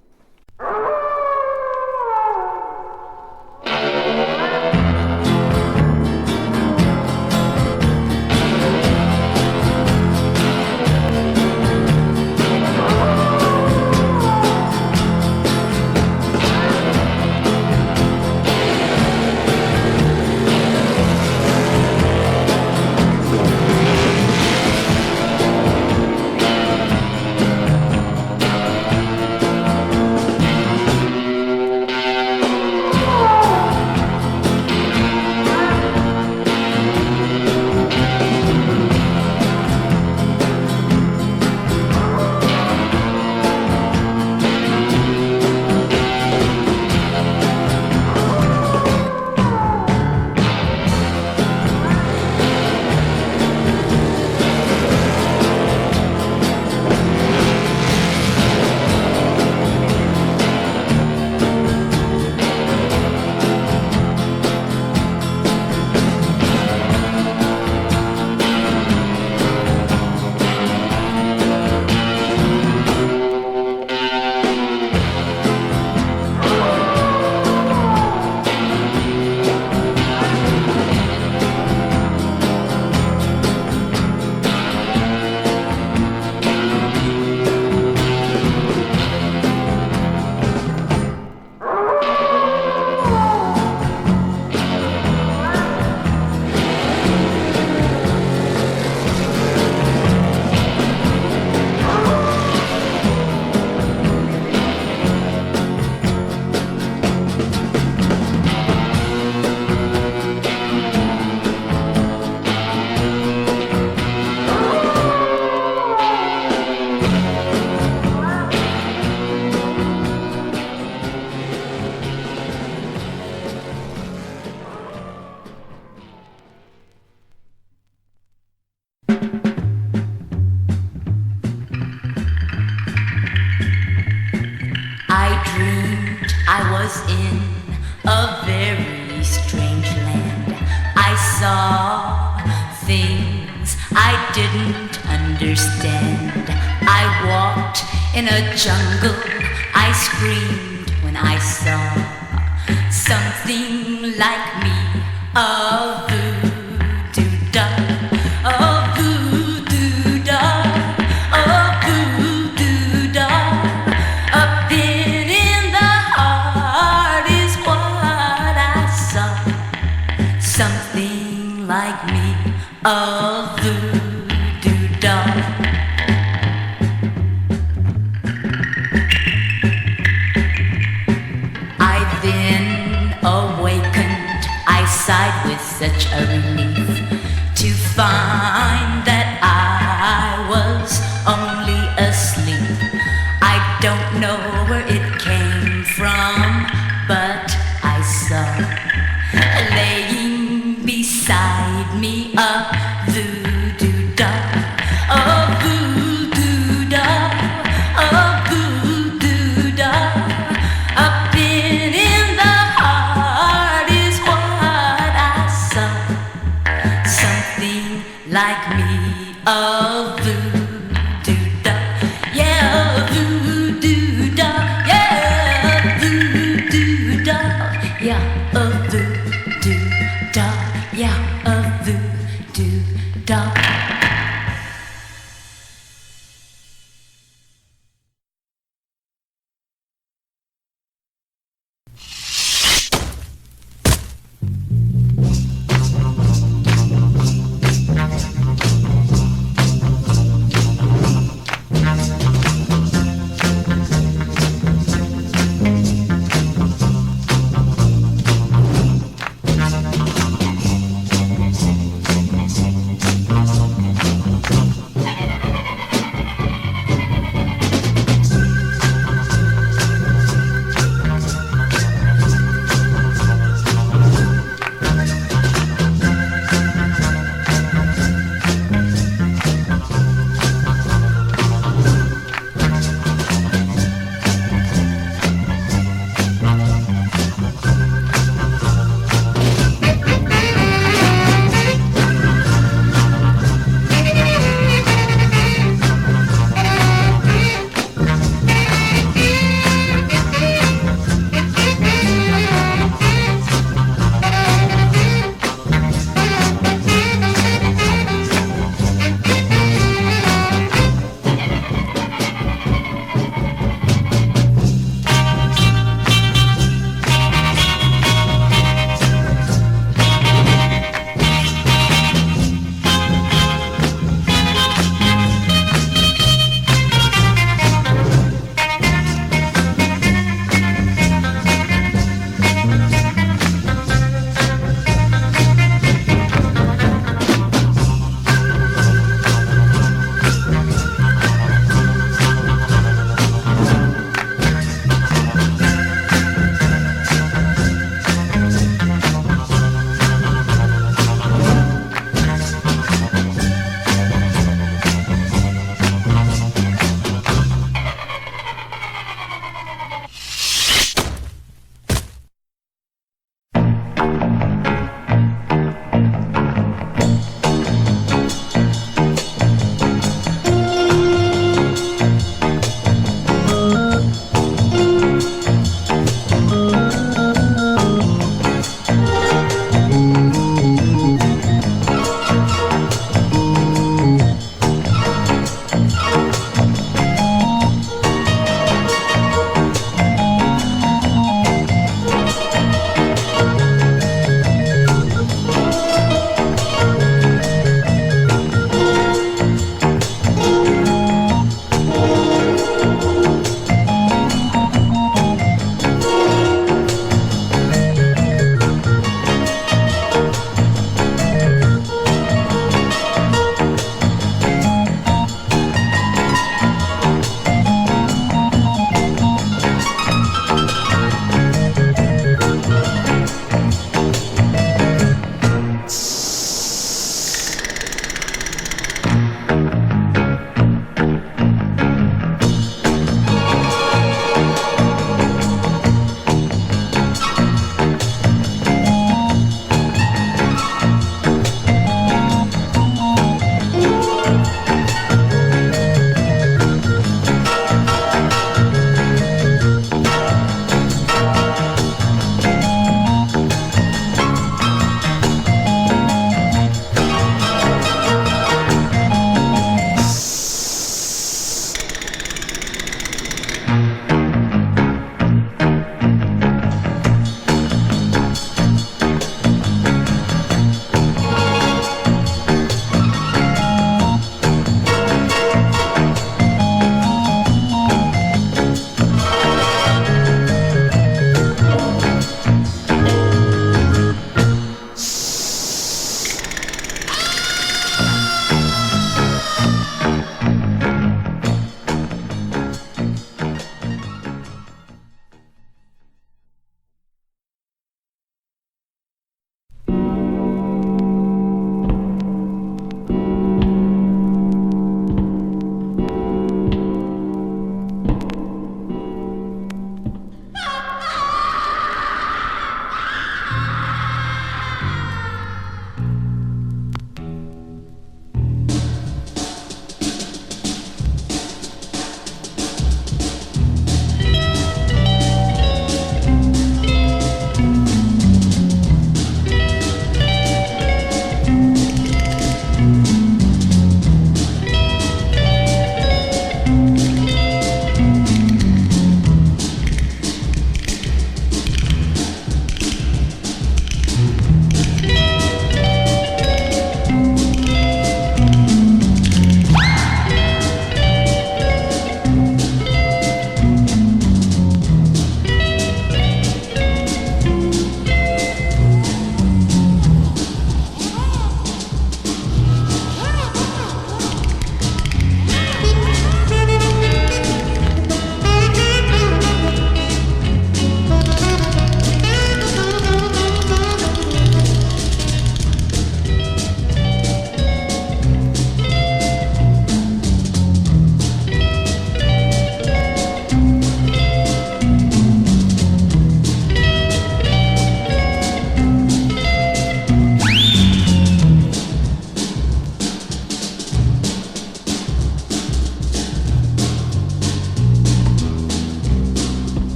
dreamed I was in a very strange land. I saw things I didn't understand. I walked in a jungle. I screamed when I saw something like me, a voodoo doll, a voodoo doll, a voodoo doll. A pin in the heart is what I saw. Something like me, a voodoo doll. I then awakened. I sighed with such a relief to find that I was only asleep. I don't know where it came from, but I saw laying beside me a voodoo doll, a voodoo doll, a voodoo doll. A pin in the heart is what I saw. Something like me, a voodoo doll. Yeah, a voodoo doll. Yeah, a voodoo doll.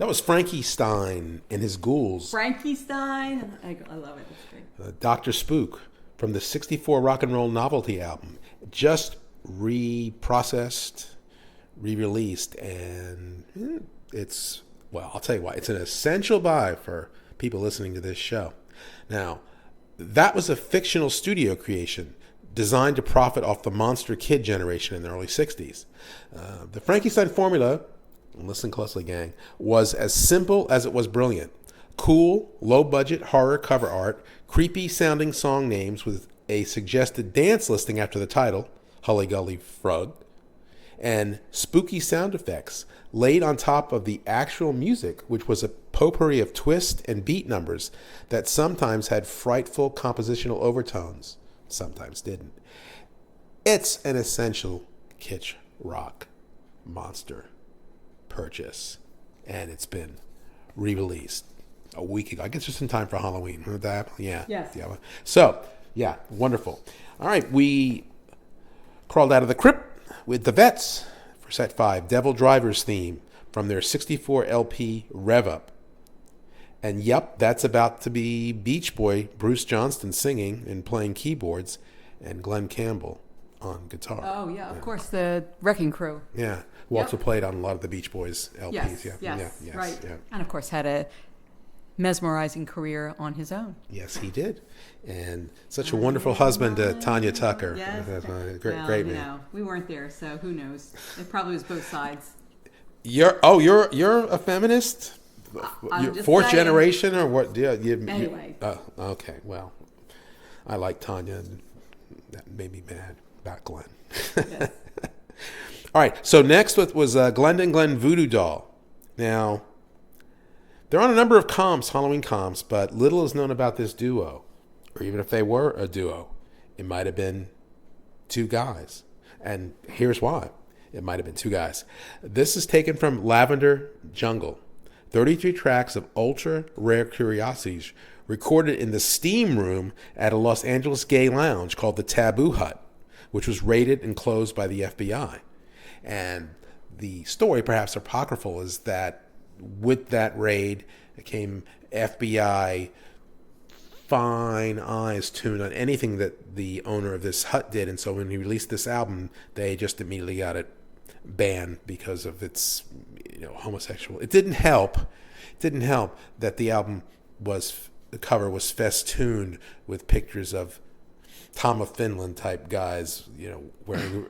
That was Frankie Stein and his Ghouls. Frankie Stein. I love it. It's great. Dr. Spook from the 64 Rock and Roll Novelty album. Just reprocessed, re-released, and it's, well, I'll tell you what, it's an essential buy for people listening to this show. Now, that was a fictional studio creation designed to profit off the Monster Kid generation in the early 60s. The Frankenstein formula, listen closely, gang, was as simple as it was brilliant. Cool, low-budget horror cover art, creepy sounding song names with a suggested dance listing after the title, Hully Gully Frog, and spooky sound effects laid on top of the actual music, which was a potpourri of twist and beat numbers that sometimes had frightful compositional overtones, sometimes didn't. It's an essential kitsch rock monster purchase, and it's been re-released a week ago. I guess just in time for Halloween. Remember that? Yeah. Yes. Yeah. So, yeah, wonderful. All right, we crawled out of the crypt with the Vets for set 5, Devil Driver's theme from their 64 LP Rev Up. And yep, that's about to be Beach Boy Bruce Johnston singing and playing keyboards, and Glenn Campbell on guitar. Oh, yeah, of course, the Wrecking Crew. Yeah, who also played on a lot of the Beach Boys LPs. Yes, yes, right. Yeah. And of course had a mesmerizing career on his own. Yes, he did. And such a wonderful husband to Tanya Tucker. Yes. Great man. No, we weren't there, so who knows? It probably was both sides. You're a feminist? I'm just fourth saying. generation or what? Anyway. Okay. Well, I like Tanya, and that made me mad about Glenn. Yes. All right. So next was Glendon Glen Voodoo Doll. Now, they're on a number of comps, Halloween comps, but little is known about this duo. Or even if they were a duo, it might have been two guys. And here's why. It might have been two guys. This is taken from Lavender Jungle. 33 tracks of ultra rare curiosities recorded in the steam room at a Los Angeles gay lounge called the Taboo Hut, which was raided and closed by the FBI. And the story, perhaps apocryphal, is that with that raid came FBI fine eyes tuned on anything that the owner of this hut did. And so when he released this album, they just immediately got it banned because of its homosexual. It didn't help that the album the cover was festooned with pictures of Tom of Finland type guys, wearing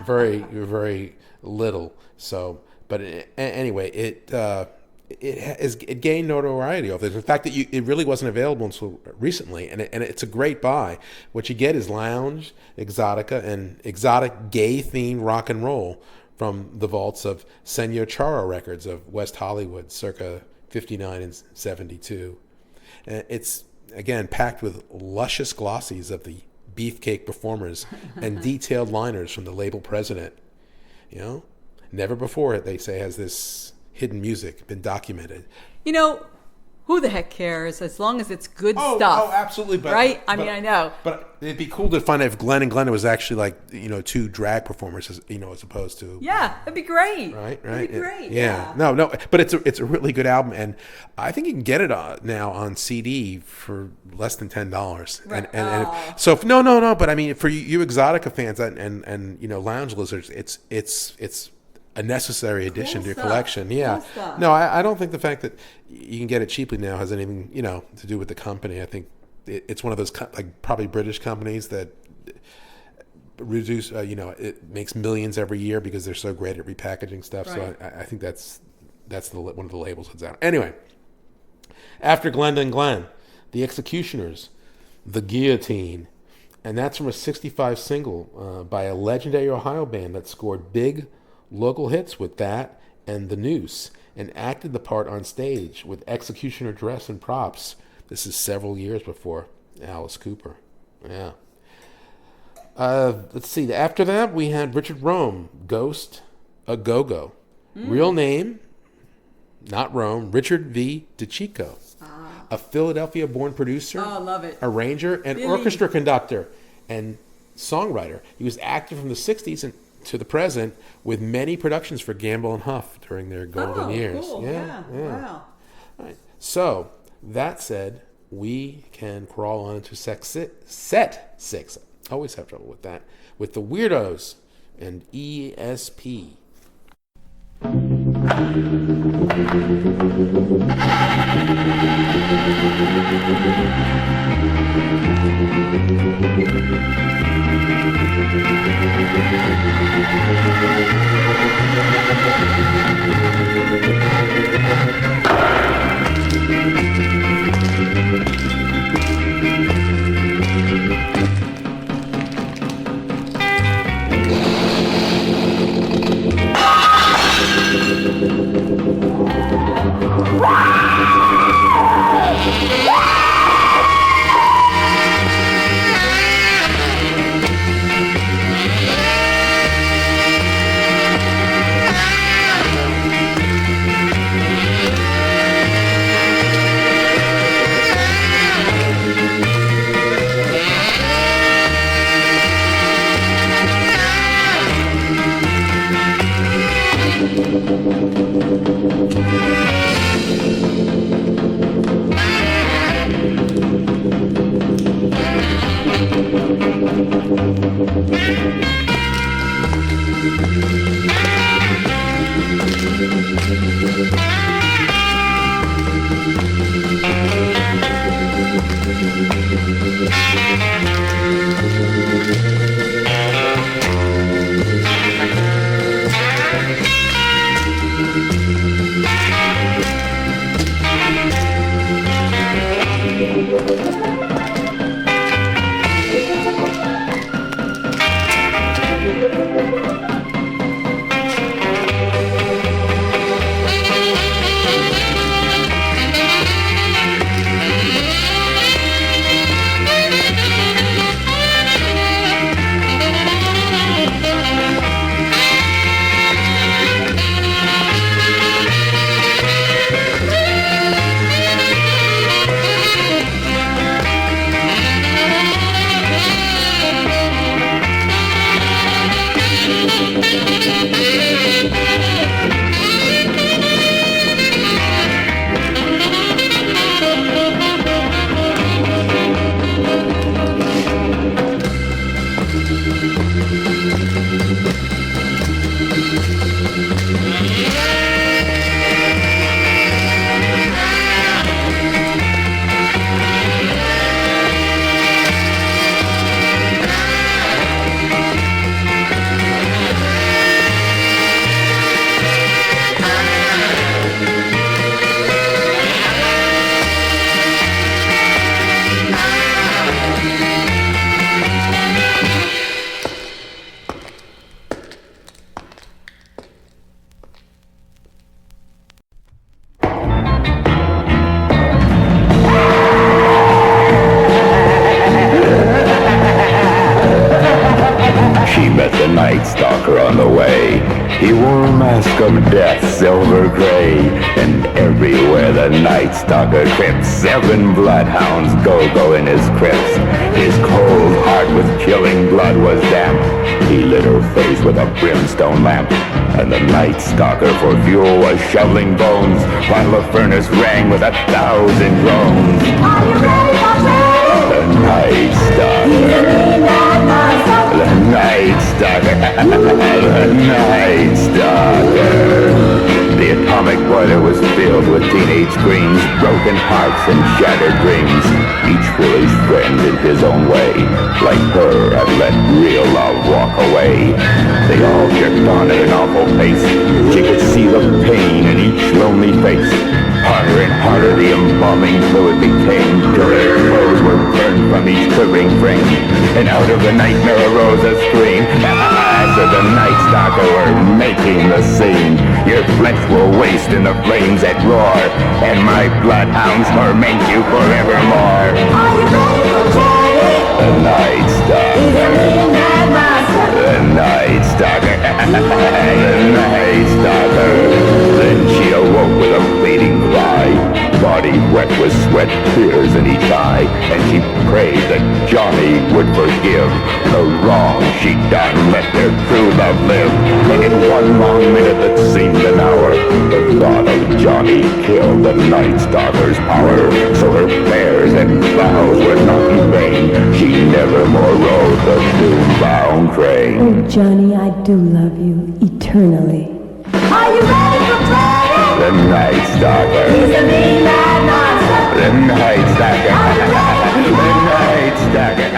very, very little. So, but anyway, it gained notoriety over this. The fact that it really wasn't available until recently, and it's a great buy. What you get is lounge, exotica, and exotic gay-themed rock and roll from the vaults of Senor Chara Records of West Hollywood, circa 59 and 72. And it's, again, packed with luscious glossies of the beefcake performers and detailed liners from the label president. Never before, they say, has this hidden music been documented. Who the heck cares as long as it's good stuff? Oh, absolutely. Right? I know. But it'd be cool to find out if Glenn and Glenda was actually two drag performers, as opposed to. Yeah, that'd be great. Right? That'd be great. Yeah. No, but it's a really good album, and I think you can get it now on CD for less than $10. Right. So no, but I mean, for you Exotica fans and Lounge Lizards, it's a necessary addition to your collection. Yeah. Cool No, I don't think the fact that you can get it cheaply now has anything, to do with the company. I think it's one of those probably British companies that reduce, it makes millions every year because they're so great at repackaging stuff. Right. So I think that's one of the labels that's out. Anyway, after Glenda and Glenn, the Executioners, The Guillotine, and that's from a 65 single by a legendary Ohio band that scored big local hits with that and The Noose, and acted the part on stage with executioner dress and props. This is several years before Alice Cooper. Yeah. Let's see. After that, we had Richard Rome, Ghost, a Go-Go. Real name, not Rome, Richard V. DeCicco. A Philadelphia-born producer, love it. arranger, and orchestra conductor, and songwriter. He was active from the 60s and to the present, with many productions for Gamble and Huff during their golden years. Cool. Yeah. Wow. All right. So, that said, we can crawl on to set 6. Always have trouble with that. With the Weirdos and ESP. Night Stalker on the way. He wore a mask of death, silver gray, and everywhere the Night Stalker trips, 7 bloodhounds go in his crypts. His cold heart with killing blood was damp. He lit her face with a brimstone lamp, and the Night Stalker for fuel was shoveling bones, while the furnace rang with 1,000 groans. Are you ready for change? The Night Stalker. The Night Stalker. The Night Stalker. The atomic boiler was filled with teenage screams, broken hearts and shattered dreams. Each foolish friend in his own way, like her, had let real love walk away. They all jerked on at an awful pace. She could see the pain in each lonely face. Harder and harder the embalming fluid became, till their clothes were burned from each quivering frame. And out of the nightmare arose a scream. So the Night Stalker were making the scene. Your flesh will waste in the flames that roar, and my bloodhounds torment you forevermore. Are you ready for change? The Night Stalker. The Night Stalker. The Night Stalker. Then she awoke with a fleeting cry, body wet with sweat, tears in each eye, and she prayed that Johnny would forgive the wrong she done, let their true love live. And in one long minute that seemed an hour, the thought of Johnny killed the Night Stalker's power. So her prayers and vows were not in vain. She never more rode the doom-bound train. Oh, Johnny, I do love you eternally. Are you ready for play? The Night Stalker. He's a mean bad monster. The Night Stalker. The Night Stalker.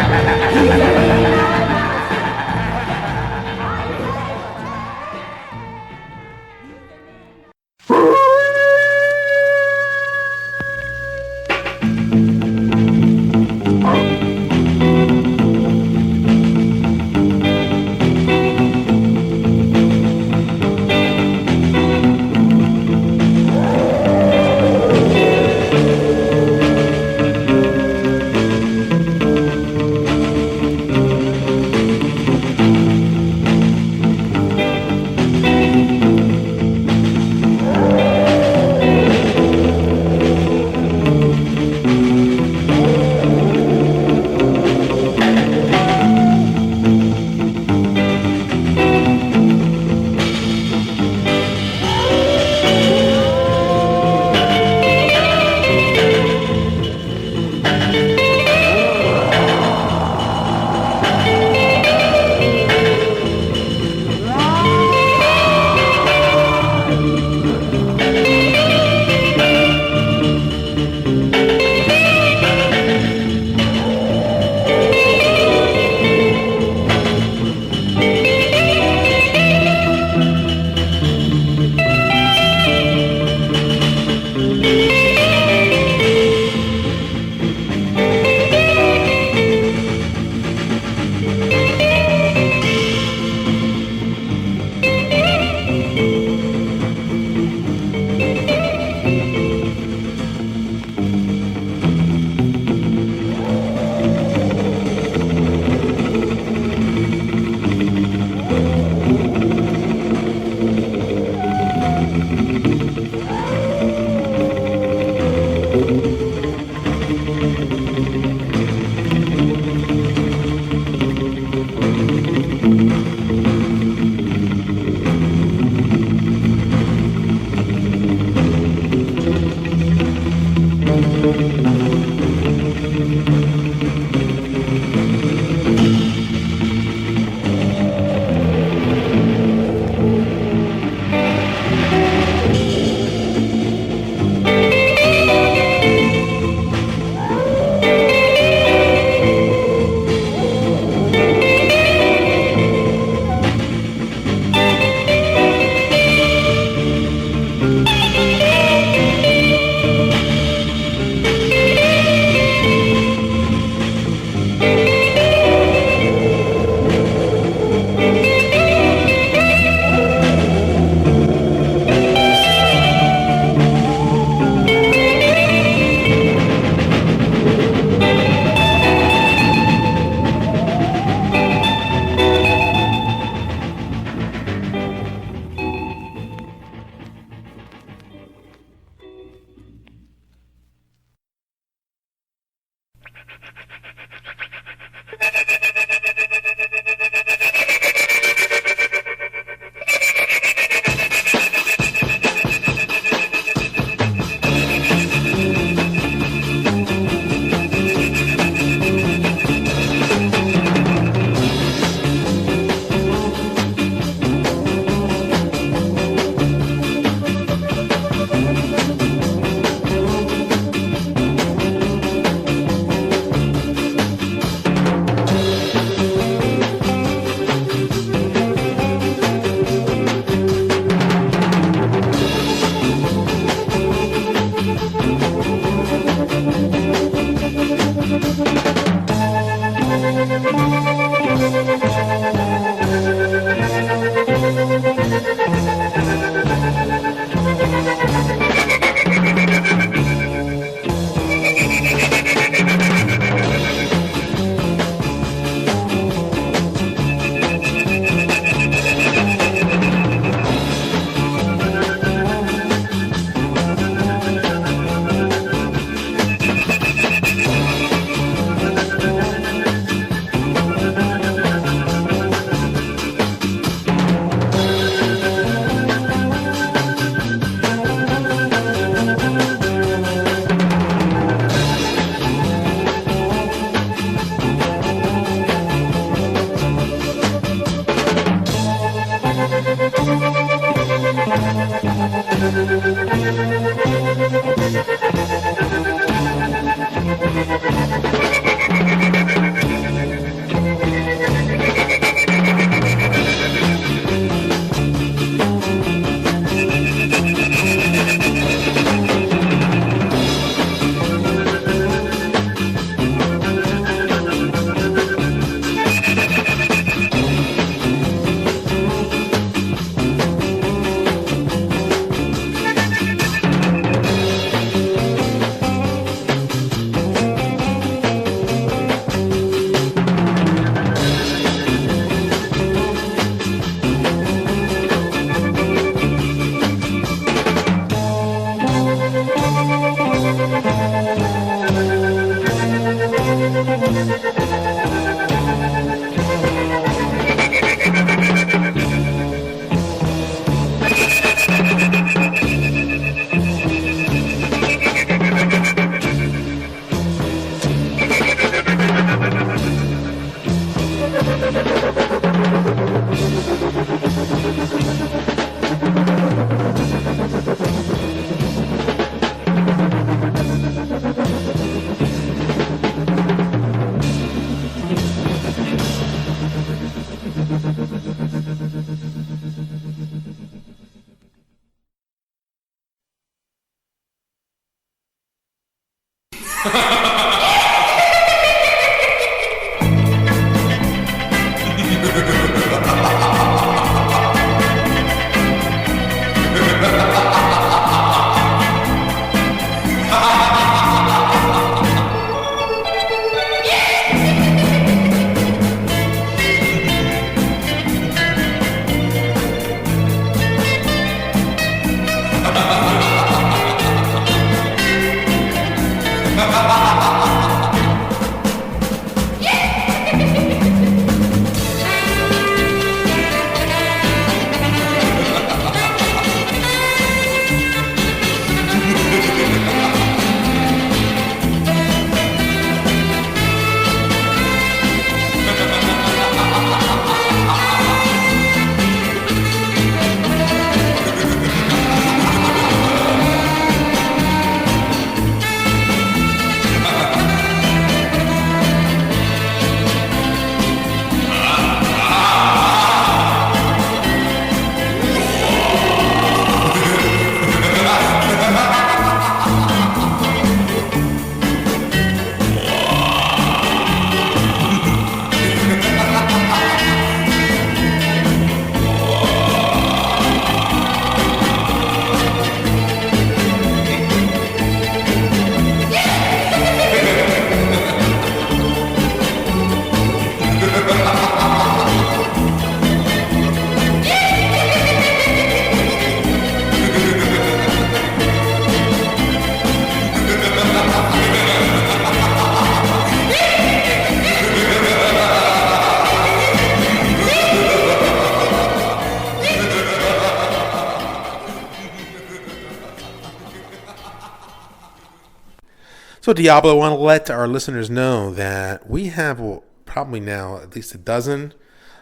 So, Diablo, I want to let our listeners know that we have probably now at least a dozen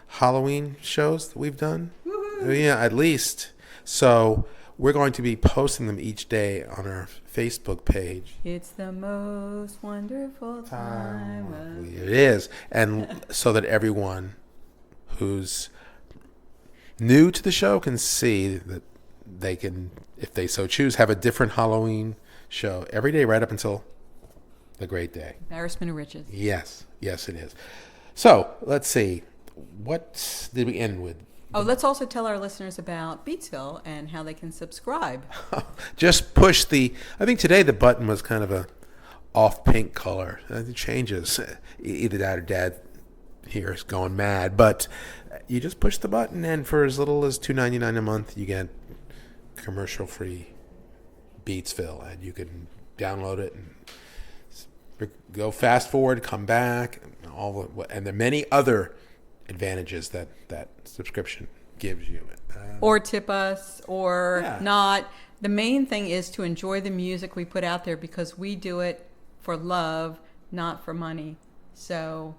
Halloween shows that we've done. Woo-hoo. Yeah, at least. So, we're going to be posting them each day on our Facebook page. It's the most wonderful time of It is. And so that everyone who's new to the show can see that they can, if they so choose, have a different Halloween show every day right up until the great day. Embarrassment of riches. Yes. Yes, it is. So, let's see. What did we end with? Oh, let's also tell our listeners about Beatsville and how they can subscribe. Just push the... I think today the button was kind of a off pink color. It changes. Either that or Dad here is going mad. But you just push the button, and for as little as $2.99 a month, you get commercial-free Beatsville. And you can download it and go fast forward, come back, and there are many other advantages that subscription gives you. Or tip us, or not. The main thing is to enjoy the music we put out there, because we do it for love, not for money. So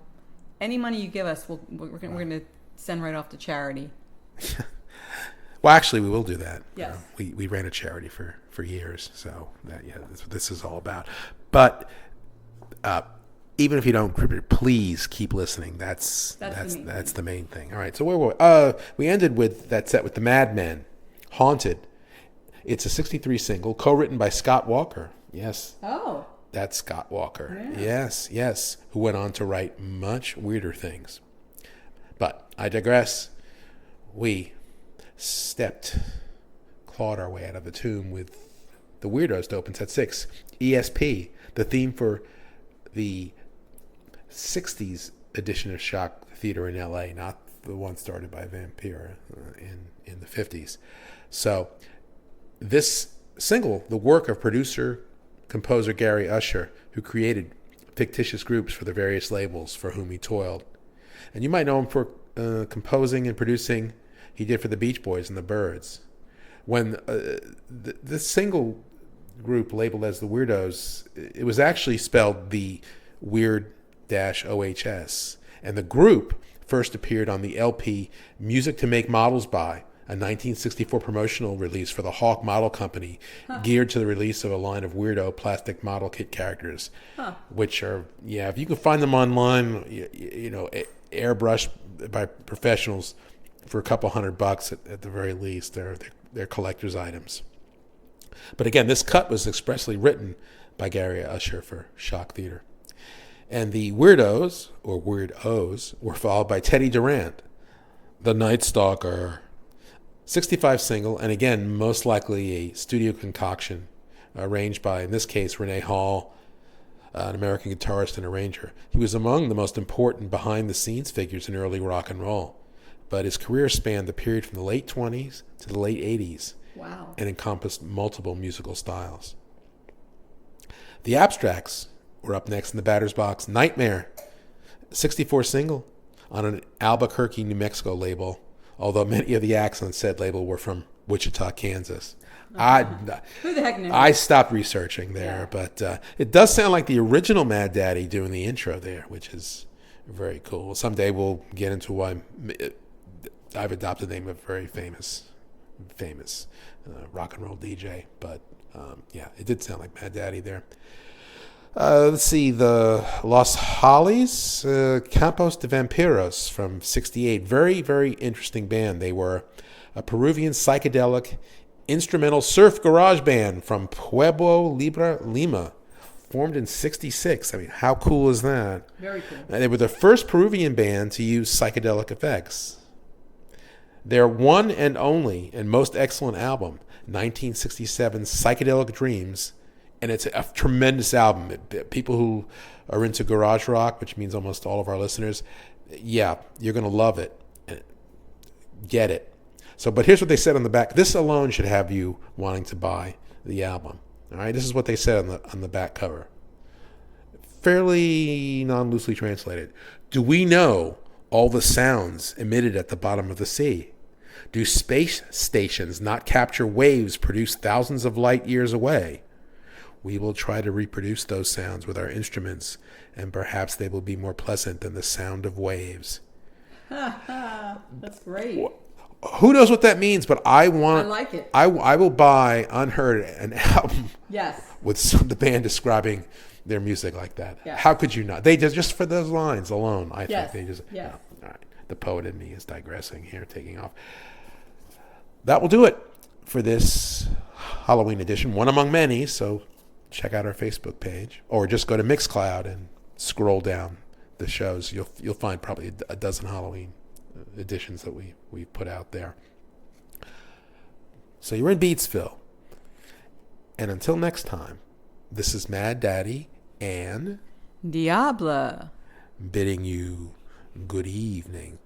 any money you give us, we're going to send right off to charity. Well, actually, we will do that. Yes. We ran a charity for years, so that's what this is all about. But even if you don't, please keep listening. That's the main thing. All right. So where were we? ended with that set with the Mad Men, Haunted. It's a '63 single, co-written by Scott Walker. Yes. Oh. That's Scott Walker. Yeah. Yes. Who went on to write much weirder things. But I digress. We clawed our way out of the tomb with The Weirdos to open set 6. ESP, the theme for the 60s edition of Shock Theater in LA, not the one started by Vampira in the 50s. So this single, the work of producer, composer Gary Usher, who created fictitious groups for the various labels for whom he toiled. And you might know him for composing and producing. He did for the Beach Boys and the Byrds. When this single group labeled as the Weirdos, it was actually spelled the Weird-OHS. And the group first appeared on the LP Music to Make Models By, a 1964 promotional release for the Hawk Model Company, geared to the release of a line of weirdo plastic model kit characters, which are, if you can find them online, airbrushed by professionals for a couple $100 at the very least. They're collector's items. But again, this cut was expressly written by Gary Usher for Shock Theater. And the Weirdos, or Weird O's, were followed by Teddy Durant, The Night Stalker, 65 single, and again, most likely a studio concoction arranged by, in this case, Renee Hall, an American guitarist and arranger. He was among the most important behind-the-scenes figures in early rock and roll, but his career spanned the period from the late 20s to the late 80s. Wow. And encompassed multiple musical styles. The Abstracts were up next in the batter's box. Nightmare, 64 single on an Albuquerque, New Mexico label, although many of the acts on said label were from Wichita, Kansas. Who the heck knew? I stopped researching there, but it does sound like the original Mad Daddy doing the intro there, which is very cool. Someday we'll get into why I've adopted the name of a very famous rock and roll DJ, but it did sound like Mad Daddy there. Let's see, the Los Hollies, Campos de Vampiros from 68. Very, very interesting band. They were a Peruvian psychedelic instrumental surf garage band from Pueblo Libre, Lima, formed in 66. I mean, how cool is that? Very cool. They were the first Peruvian band to use psychedelic effects. Their one and only and most excellent album, 1967's Psychedelic Dreams, and it's a tremendous album. People who are into garage rock, which means almost all of our listeners, you're going to love it. Get it. So, but here's what they said on the back. This alone should have you wanting to buy the album. All right, this is what they said on the back cover. Fairly non-loosely translated. Do we know all the sounds emitted at the bottom of the sea? Do space stations not capture waves produced thousands of light years away? We will try to reproduce those sounds with our instruments, and perhaps they will be more pleasant than the sound of waves. That's great. Who knows what that means, but I like it. I will buy Unheard, an album with the band describing their music like that. Yes. How could you not? They just for those lines alone, I think they just. Yes. No. All right. The poet in me is digressing here, taking off. That will do it for this Halloween edition, one among many. So check out our Facebook page, or just go to Mixcloud and scroll down the shows. You'll find probably a dozen Halloween editions that we put out there. So you're in Beatsville, and until next time, this is Mad Daddy and Diablo bidding you good evening.